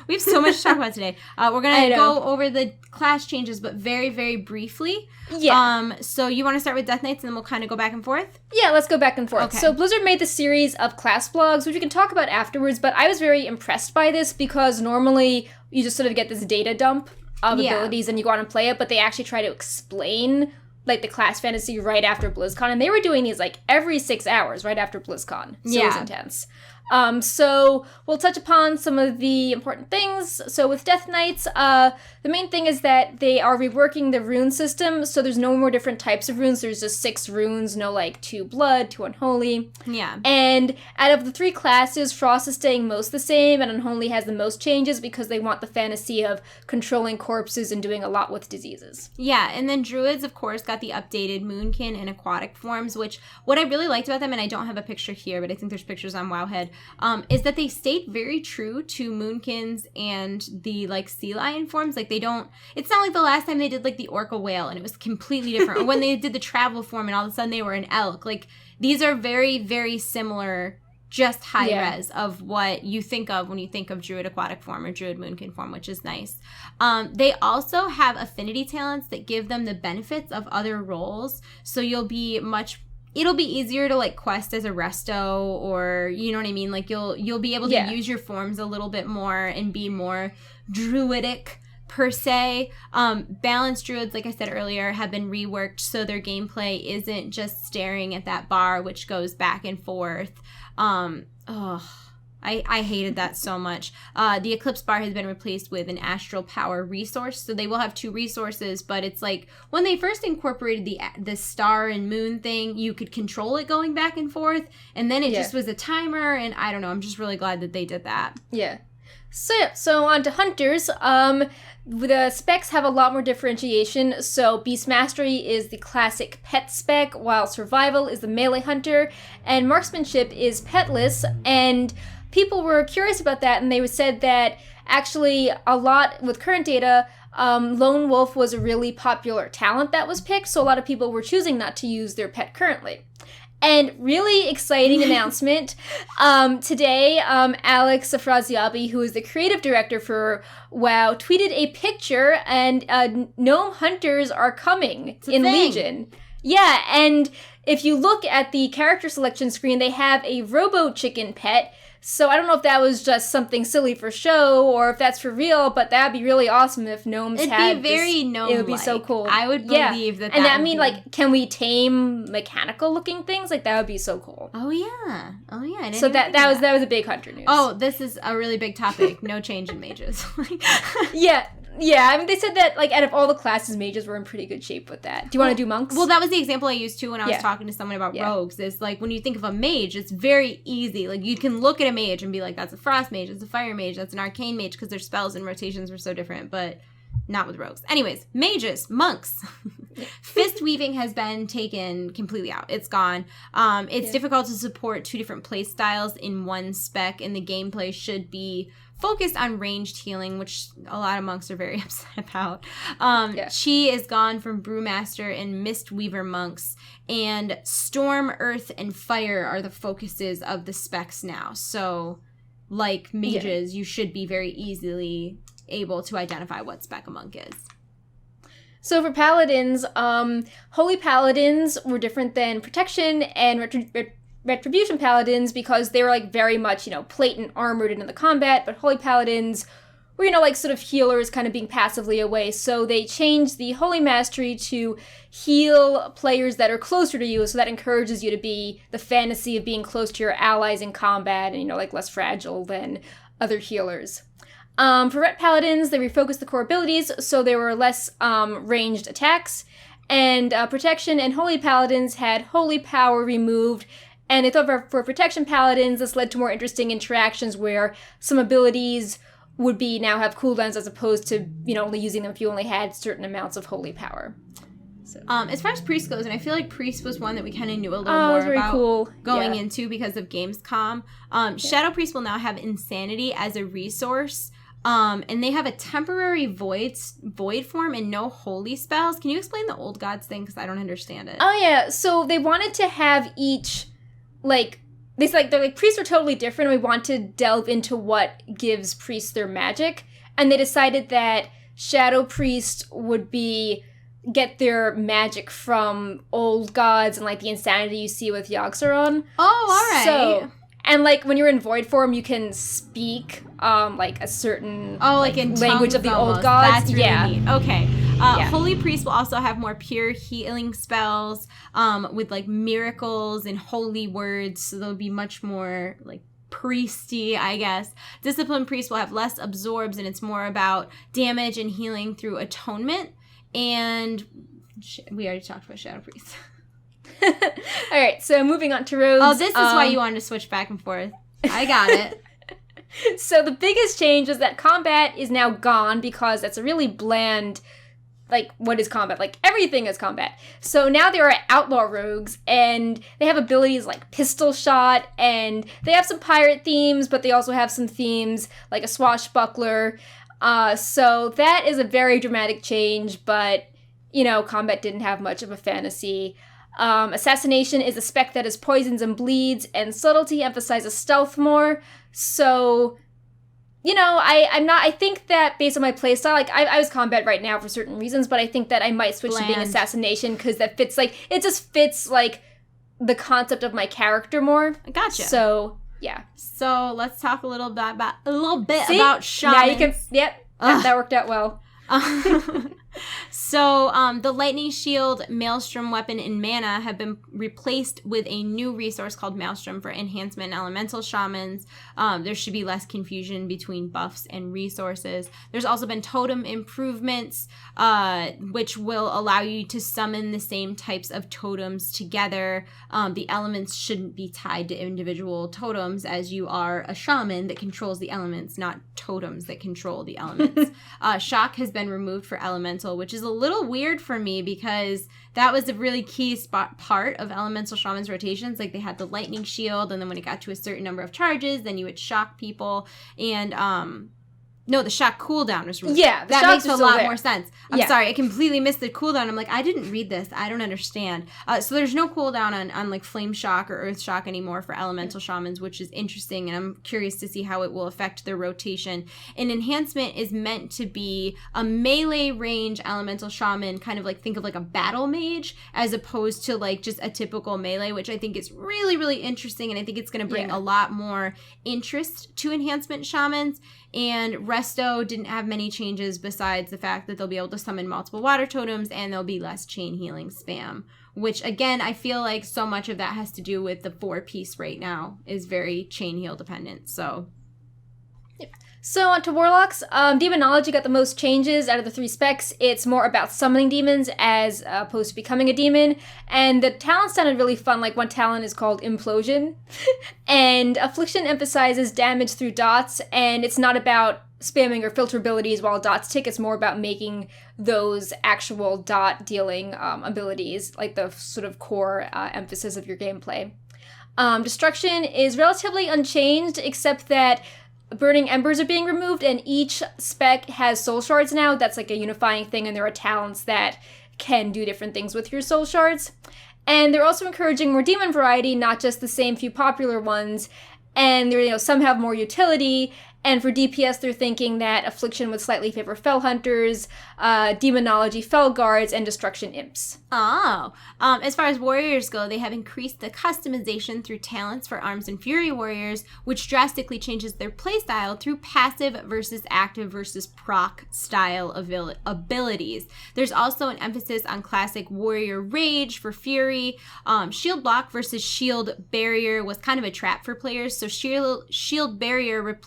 we have so much to talk about today. We're going to go over the class changes, but very, very briefly. Yeah. So you want to start with Death Knights and then we'll kind of go back and forth? Yeah, let's go back and forth. Okay. So Blizzard made the series of class blogs, which we can talk about afterwards, but I was very impressed by this because normally you just sort of get this data dump of abilities and you go on and play it, but they actually try to explain like the class fantasy right after BlizzCon, and they were doing these like every 6 hours right after BlizzCon. So it was intense. So we'll touch upon some of the important things. So with Death Knights, the main thing is that they are reworking the rune system. So there's no more different types of runes. There's just 6 runes, no like 2 blood, 2 unholy. Yeah. And out of the 3 classes, Frost is staying most the same, and Unholy has the most changes because they want the fantasy of controlling corpses and doing a lot with diseases. Yeah, and then Druids, of course, got the updated Moonkin and aquatic forms, which what I really liked about them, and I don't have a picture here, but I think there's pictures on Wowhead, is that they stayed very true to Moonkins and the like sea lion forms. Like they don't, it's not like the last time they did like the orca whale and it was completely different, or when they did the travel form and all of a sudden they were an elk. Like these are very, very similar, just high res of what you think of when you think of Druid aquatic form or Druid Moonkin form, which is nice. They also have affinity talents that give them the benefits of other roles, so it'll be easier to like quest as a resto, or you know what I mean, like you'll be able to use your forms a little bit more and be more druidic per se. Balanced druids, like I said earlier, have been reworked so their gameplay isn't just staring at that bar which goes back and forth. I hated that so much. The Eclipse bar has been replaced with an Astral Power resource, so they will have 2 resources, but it's like when they first incorporated the star and moon thing, you could control it going back and forth, and then it just was a timer, and I don't know, I'm just really glad that they did that. Yeah. So on to hunters. The specs have a lot more differentiation. So Beast Mastery is the classic pet spec, while Survival is the melee hunter, and Marksmanship is petless. And people were curious about that, and they said that actually a lot with current data, Lone Wolf was a really popular talent that was picked, so a lot of people were choosing not to use their pet currently. And really exciting announcement. Today, Alex Afraziabi, who is the creative director for WoW, tweeted a picture, and gnome hunters are coming in Legion. Yeah, and if you look at the character selection screen, they have a robo chicken pet. So I don't know if that was just something silly for show or if that's for real, but that'd be really awesome if gnomes had It'd be very gnome-like. It would be so cool. I would believe that. And I mean, like, can we tame mechanical looking things? Like, that would be so cool. Oh yeah. I didn't so even that think of that was a big hunter news. Oh, this is a really big topic. No change in mages. Yeah, I mean, they said that, like, out of all the classes, mages were in pretty good shape with that. Do you want to do monks? Well, that was the example I used, too, when I was talking to someone about rogues, is, like, when you think of a mage, it's very easy. Like, you can look at a mage and be like, that's a frost mage, that's a fire mage, that's an arcane mage, because their spells and rotations were so different, but not with rogues. Anyways, mages, monks. Fist weaving has been taken completely out. It's gone. It's difficult to support two different play styles in one spec, and the gameplay should be focused on ranged healing, which a lot of monks are very upset about. Chi is gone from Brewmaster and Mistweaver monks, and Storm, Earth, and Fire are the focuses of the specs now. So, like mages, you should be very easily able to identify what spec a monk is. So for paladins, Holy Paladins were different than Protection and Retribution Paladins because they were, like, very much, plate and armored into the combat, but Holy Paladins were, like, sort of healers kind of being passively away, so they changed the Holy Mastery to heal players that are closer to you, so that encourages you to be the fantasy of being close to your allies in combat and, like, less fragile than other healers. For Ret Paladins, they refocused the core abilities, so there were less ranged attacks, and Protection and Holy Paladins had Holy Power removed. And they thought for Protection Paladins, this led to more interesting interactions where some abilities would be now have cooldowns as opposed to, only using them if you only had certain amounts of holy power. So. As far as Priest goes, and I feel like Priest was one that we kind of knew a little more about going into because of Gamescom. Shadow Priest will now have Insanity as a resource. And they have a temporary void form and no holy spells. Can you explain the old gods thing? Because I don't understand it. Oh, yeah. So they wanted to have each... they're like, priests are totally different, and we want to delve into what gives priests their magic. And they decided that Shadow Priest would get their magic from old gods and, like, the insanity you see with Yogg-Saron. Oh, alright. So, and, like, when you're in void form, you can speak, like, a certain in language of the almost. old gods. That's really neat. Okay. Yeah. Holy Priest will also have more pure healing spells with, like, miracles and holy words, so they'll be much more, like, priesty, I guess. Discipline Priest will have less absorbs, and it's more about damage and healing through atonement. And we already talked about Shadow Priest. All right, so moving on to rogues. Oh, this is why you wanted to switch back and forth. I got it. So the biggest change is that combat is now gone because that's a really bland, like, what is combat? Like, everything is combat. So now there are outlaw rogues, and they have abilities like pistol shot, and they have some pirate themes, but they also have some themes like a swashbuckler. So that is a very dramatic change, but, combat didn't have much of a fantasy. Assassination is a spec that is poisons and bleeds, and subtlety emphasizes stealth more. So, I think that based on my playstyle, like, I was combat right now for certain reasons, but I think that I might switch to being assassination because that fits, like, it just fits, like, the concept of my character more. Gotcha. So, yeah. So let's talk a little bit about shamans. Now you can, that worked out well. So the Lightning Shield, Maelstrom Weapon, and Mana have been replaced with a new resource called Maelstrom for Enhancement and Elemental Shamans. There should be less confusion between buffs and resources. There's also been totem improvements, which will allow you to summon the same types of totems together. The elements shouldn't be tied to individual totems, as you are a shaman that controls the elements, not totems that control the elements. Shock has been removed for Elemental, which is a little weird for me because that was a really key part of Elemental Shaman's rotations. Like, they had the Lightning Shield, and then when it got to a certain number of charges, then you would shock people. And no, the shock cooldown was removed. Yeah, that makes a lot more sense. I'm Yeah. sorry, I completely missed the cooldown. I'm like, I didn't read this. I don't understand. So there's no cooldown on like Flame Shock or Earth Shock anymore for Elemental Shamans, which is interesting, and I'm curious to see how it will affect their rotation. An enhancement is meant to be a melee range Elemental Shaman, kind of like, think of like a battle mage, as opposed to like just a typical melee, which I think is really, really interesting, and I think it's going to bring a lot more interest to enhancement shamans. And Resto didn't have many changes besides the fact that they'll be able to summon multiple water totems and there'll be less chain healing spam, which again, I feel like so much of that has to do with the 4-piece right now is very chain heal dependent. So on to Warlocks, Demonology got the most changes out of the 3 specs. It's more about summoning demons as opposed to becoming a demon. And the talents sounded really fun, like one talent is called Implosion. And Affliction emphasizes damage through dots, and it's not about spamming or filter abilities while dots tick. It's more about making those actual dot dealing abilities, like the sort of core emphasis of your gameplay. Destruction is relatively unchanged, except that Burning Embers are being removed, and each spec has soul shards now. That's like a unifying thing, and there are talents that can do different things with your soul shards. And they're also encouraging more demon variety, not just the same few popular ones. And they're, some have more utility. And for DPS, they're thinking that Affliction would slightly favor Fell Hunters, Demonology Fell Guards, and Destruction Imps. Oh. As far as warriors go, they have increased the customization through talents for Arms and Fury warriors, which drastically changes their playstyle through passive versus active versus proc style abilities. There's also an emphasis on classic warrior rage for Fury. Shield block versus shield barrier was kind of a trap for players, so shield barrier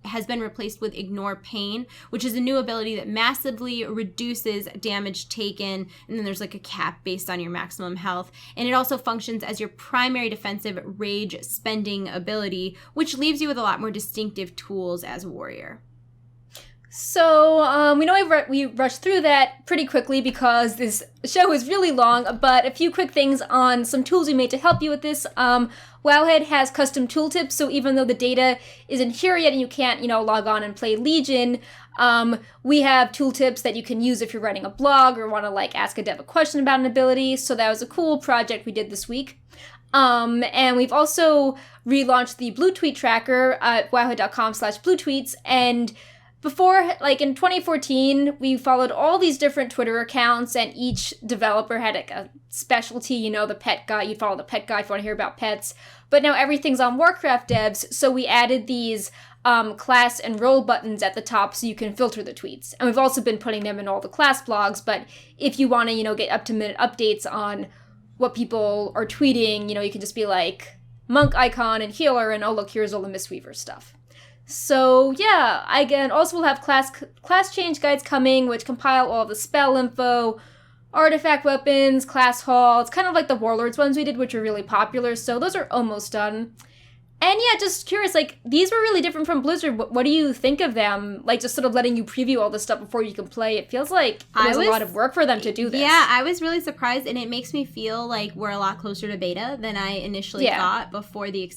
has been replaced with Ignore Pain, which is a new ability that massively reduces damage taken, and then there's like a cap based on your maximum health. And it also functions as your primary defensive rage spending ability, which leaves you with a lot more distinctive tools as a warrior. So, we know we rushed through that pretty quickly because this show is really long, but a few quick things on some tools we made to help you with this. Wowhead has custom tooltips, so even though the data isn't here yet and you can't, log on and play Legion, we have tooltips that you can use if you're writing a blog or want to, ask a dev a question about an ability, so that was a cool project we did this week. And we've also relaunched the Blue Tweet tracker at wowhead.com/bluetweets, and before, in 2014, we followed all these different Twitter accounts, and each developer had a specialty, the pet guy. You'd follow the pet guy if you want to hear about pets. But now everything's on Warcraft devs, so we added these class and role buttons at the top so you can filter the tweets. And we've also been putting them in all the class blogs, but if you want to, get up-to-minute updates on what people are tweeting, you can just be like, monk icon and healer, and oh look, here's all the Mistweaver stuff. So yeah, again, also we'll have class change guides coming, which compile all the spell info, artifact weapons, class hall. It's kind of like the Warlords ones we did, which are really popular, so those are almost done. And yeah, just curious, these were really different from Blizzard. What do you think of them? Just sort of letting you preview all this stuff before you can play. It feels like it was a lot of work for them to do this. Yeah, I was really surprised, and it makes me feel like we're a lot closer to beta than I initially thought before the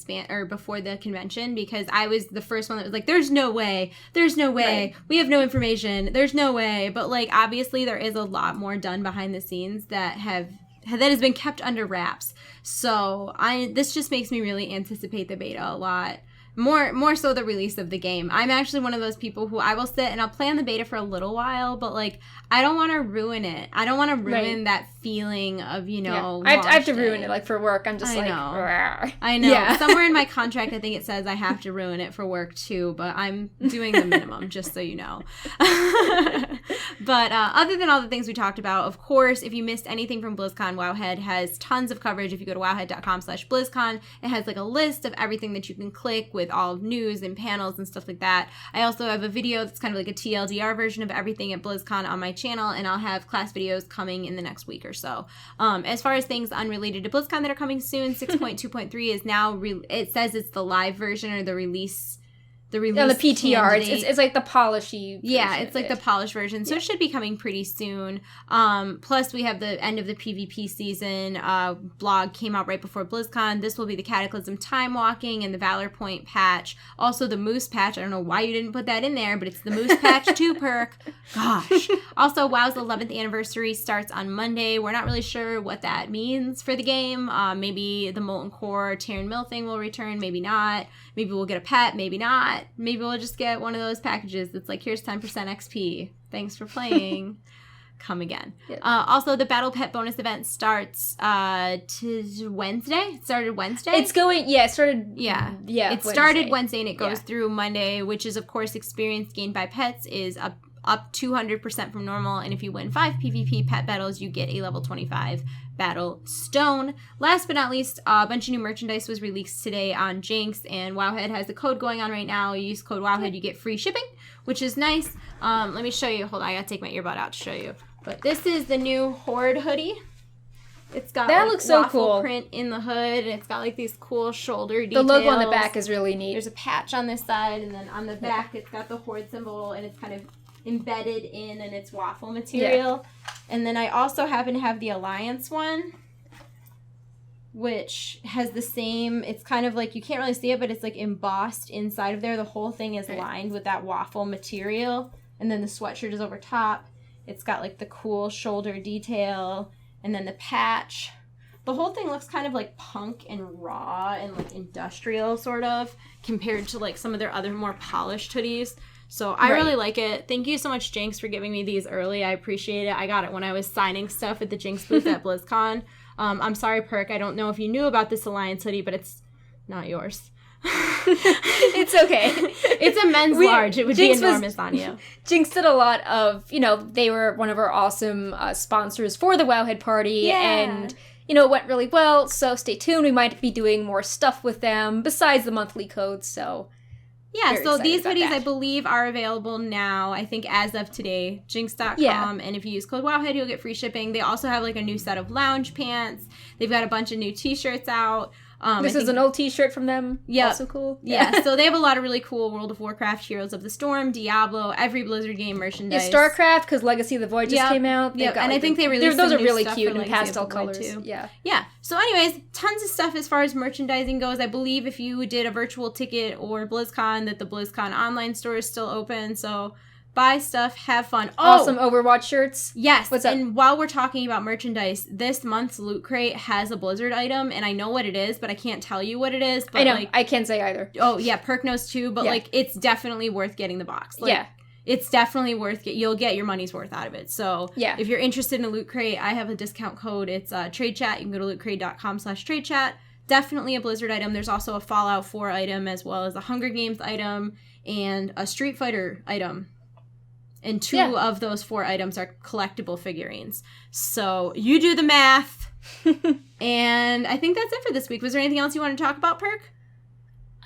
before the convention, because I was the first one that was like, there's no way, right. We have no information, there's no way. But obviously there is a lot more done behind the scenes that has been kept under wraps. So this just makes me really anticipate the beta a lot. more so the release of the game. I'm actually one of those people who I will sit and I'll play on the beta for a little while, but like I don't want to ruin it. I don't want to ruin that feeling of, you know, I have to ruin it like for work. I'm just I know. Yeah. Somewhere in my contract I think it says I have to ruin it for work too, but I'm doing the minimum just so you know. But other than all the things we talked about, of course, if you missed anything from BlizzCon, Wowhead has tons of coverage. If you go to wowhead.com/BlizzCon, it has like a list of everything that you can click with all news and panels and stuff like that. I also have a video that's kind of like a TLDR version of everything at BlizzCon on my channel, and I'll have class videos coming in the next week or so. As far as things unrelated to BlizzCon that are coming soon, 6.2.3 is now, it says it's the live version or the release. The PTR. It's like the polishy version. Yeah, it's like the polished version. So it should be coming pretty soon. Plus, we have the end of the PvP season. Blog came out right before BlizzCon. This will be the Cataclysm Time Walking and the Valor Point patch. Also, the Moose patch. I don't know why you didn't put that in there, but it's the Moose patch 2 perk. Gosh. Also, WoW's 11th anniversary starts on Monday. We're not really sure what that means for the game. Maybe the Molten Core Terran Mill thing will return. Maybe not. Maybe we'll get a pet. Maybe not. Maybe we'll just get one of those packages that's like, here's 10% XP. Thanks for playing. Come again. Yep. Also, the Battle Pet bonus event starts Wednesday. It started Wednesday. It started. Yeah. It started Wednesday and it goes through Monday, which is, of course, experience gained by pets is up 200% from normal. And if you win 5 PvP pet battles, you get a level 25 battle stone. Last but not least, a bunch of new merchandise was released today on Jinx, and Wowhead has a code going on right now. You use code Wowhead, you get free shipping, which is nice. Let me show you. Hold on, I gotta take my earbud out to show you. But this is the new Horde hoodie. It's got that looks so cool print in the hood, and it's got like these cool shoulder details. The logo on the back is really neat. There's a patch on this side, and then on the back it's got the Horde symbol, and it's kind of embedded in, and it's waffle material. And then I also happen to have the Alliance one, which has the same, it's kind of like, you can't really see it, but it's like embossed inside of there. The whole thing is lined with that waffle material, and then the sweatshirt is over top. It's got like the cool shoulder detail, and then the patch. The whole thing looks kind of like punk and raw and like industrial sort of, compared to like some of their other more polished hoodies. So I really like it. Thank you so much, Jinx, for giving me these early. I appreciate it. I got it when I was signing stuff at the Jinx booth at BlizzCon. I'm sorry, Perk. I don't know if you knew about this Alliance hoodie, but it's not yours. It's okay. It's a men's large. It would Jinx be enormous on you. Jinx did a lot of, they were one of our awesome sponsors for the Wowhead party, and it went really well. So stay tuned. We might be doing more stuff with them besides the monthly codes. So so these hoodies, I believe, are available now, I think, as of today, jinx.com. Yeah. And if you use code Wowhead, you'll get free shipping. They also have, like, a new set of lounge pants. They've got a bunch of new t-shirts out. This is an old t-shirt from them. Yeah. Also cool. Yeah. So they have a lot of really cool World of Warcraft, Heroes of the Storm, Diablo, every Blizzard game merchandise. Yeah, StarCraft, because Legacy of the Void just came out. Yeah, and I think they released those some are really new cute stuff in pastel colors. Too. Yeah. Yeah. So anyways, tons of stuff as far as merchandising goes. I believe if you did a virtual ticket or BlizzCon, that the BlizzCon online store is still open. So buy stuff, have fun. Awesome Overwatch shirts. Yes. What's up? And while we're talking about merchandise, this month's Loot Crate has a Blizzard item, and I know what it is, but I can't tell you what it is. But I know. I can't say either. Oh, yeah. Perk knows too, but like it's definitely worth getting the box. Like, it's definitely worth you'll get your money's worth out of it. So if you're interested in a Loot Crate, I have a discount code. It's trade chat. You can go to lootcrate.com/trade chat. Definitely a Blizzard item. There's also a Fallout 4 item, as well as a Hunger Games item and a Street Fighter item. And 2 of those 4 items are collectible figurines. So you do the math. And I think that's it for this week. Was there anything else you want to talk about, Perk?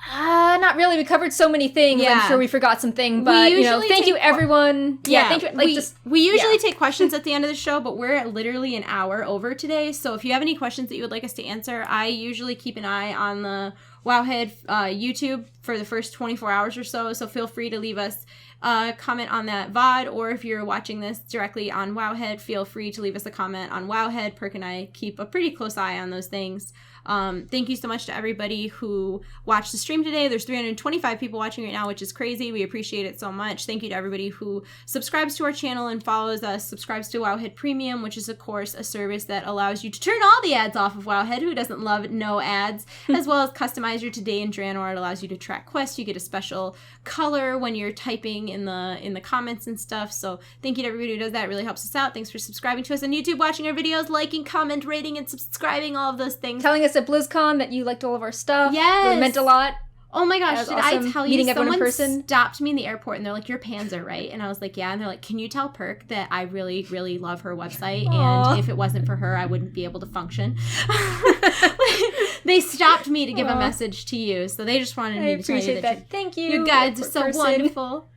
Not really. We covered so many things. Yeah. I'm sure we forgot something. But, thank you, everyone. Thank you. We usually take questions at the end of the show, but we're literally an hour over today. So if you have any questions that you would like us to answer, I usually keep an eye on the Wowhead YouTube for the first 24 hours or so. So feel free to leave us comment on that VOD, or if you're watching this directly on Wowhead, feel free to leave us a comment on Wowhead. Perk and I keep a pretty close eye on those things. Thank you so much to everybody who watched the stream today. There's 325 people watching right now, which is crazy. We appreciate it so much. Thank you to everybody who subscribes to our channel and follows us, subscribes to Wowhead Premium, which is, of course, a service that allows you to turn all the ads off of Wowhead. Who doesn't love no ads? As well as customized customize your Today in Draenor. It allows you to track quests. You get a special color when you're typing in the comments and stuff. So thank you to everybody who does that. It really helps us out. Thanks for subscribing to us on YouTube, watching our videos, liking, comment, rating, and subscribing, all of those things. Telling us at BlizzCon that you liked all of our stuff. Yes. It meant a lot. Oh my gosh, did awesome. I tell you, Meeting everyone in someone person. stopped me in the airport and they're like, your pans are right. And I was like, yeah. And they're like, can you tell Perk that I really, really love her website? Aww. And if it wasn't for her, I wouldn't be able to function. They stopped me to give a message to you. So they just wanted me to tell you appreciate that. Thank you. You guys are so person. wonderful.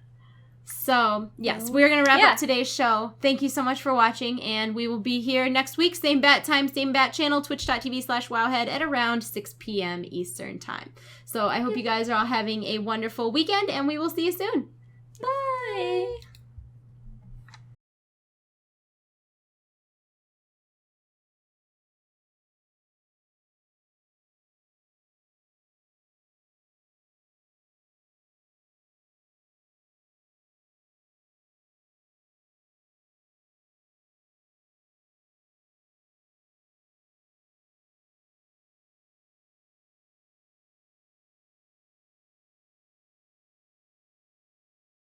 So, yes, we're going to wrap up today's show. Thank you so much for watching, and we will be here next week, same bat time, same bat channel, twitch.tv/wowhead at around 6 p.m. Eastern time. So I hope you guys are all having a wonderful weekend, and we will see you soon.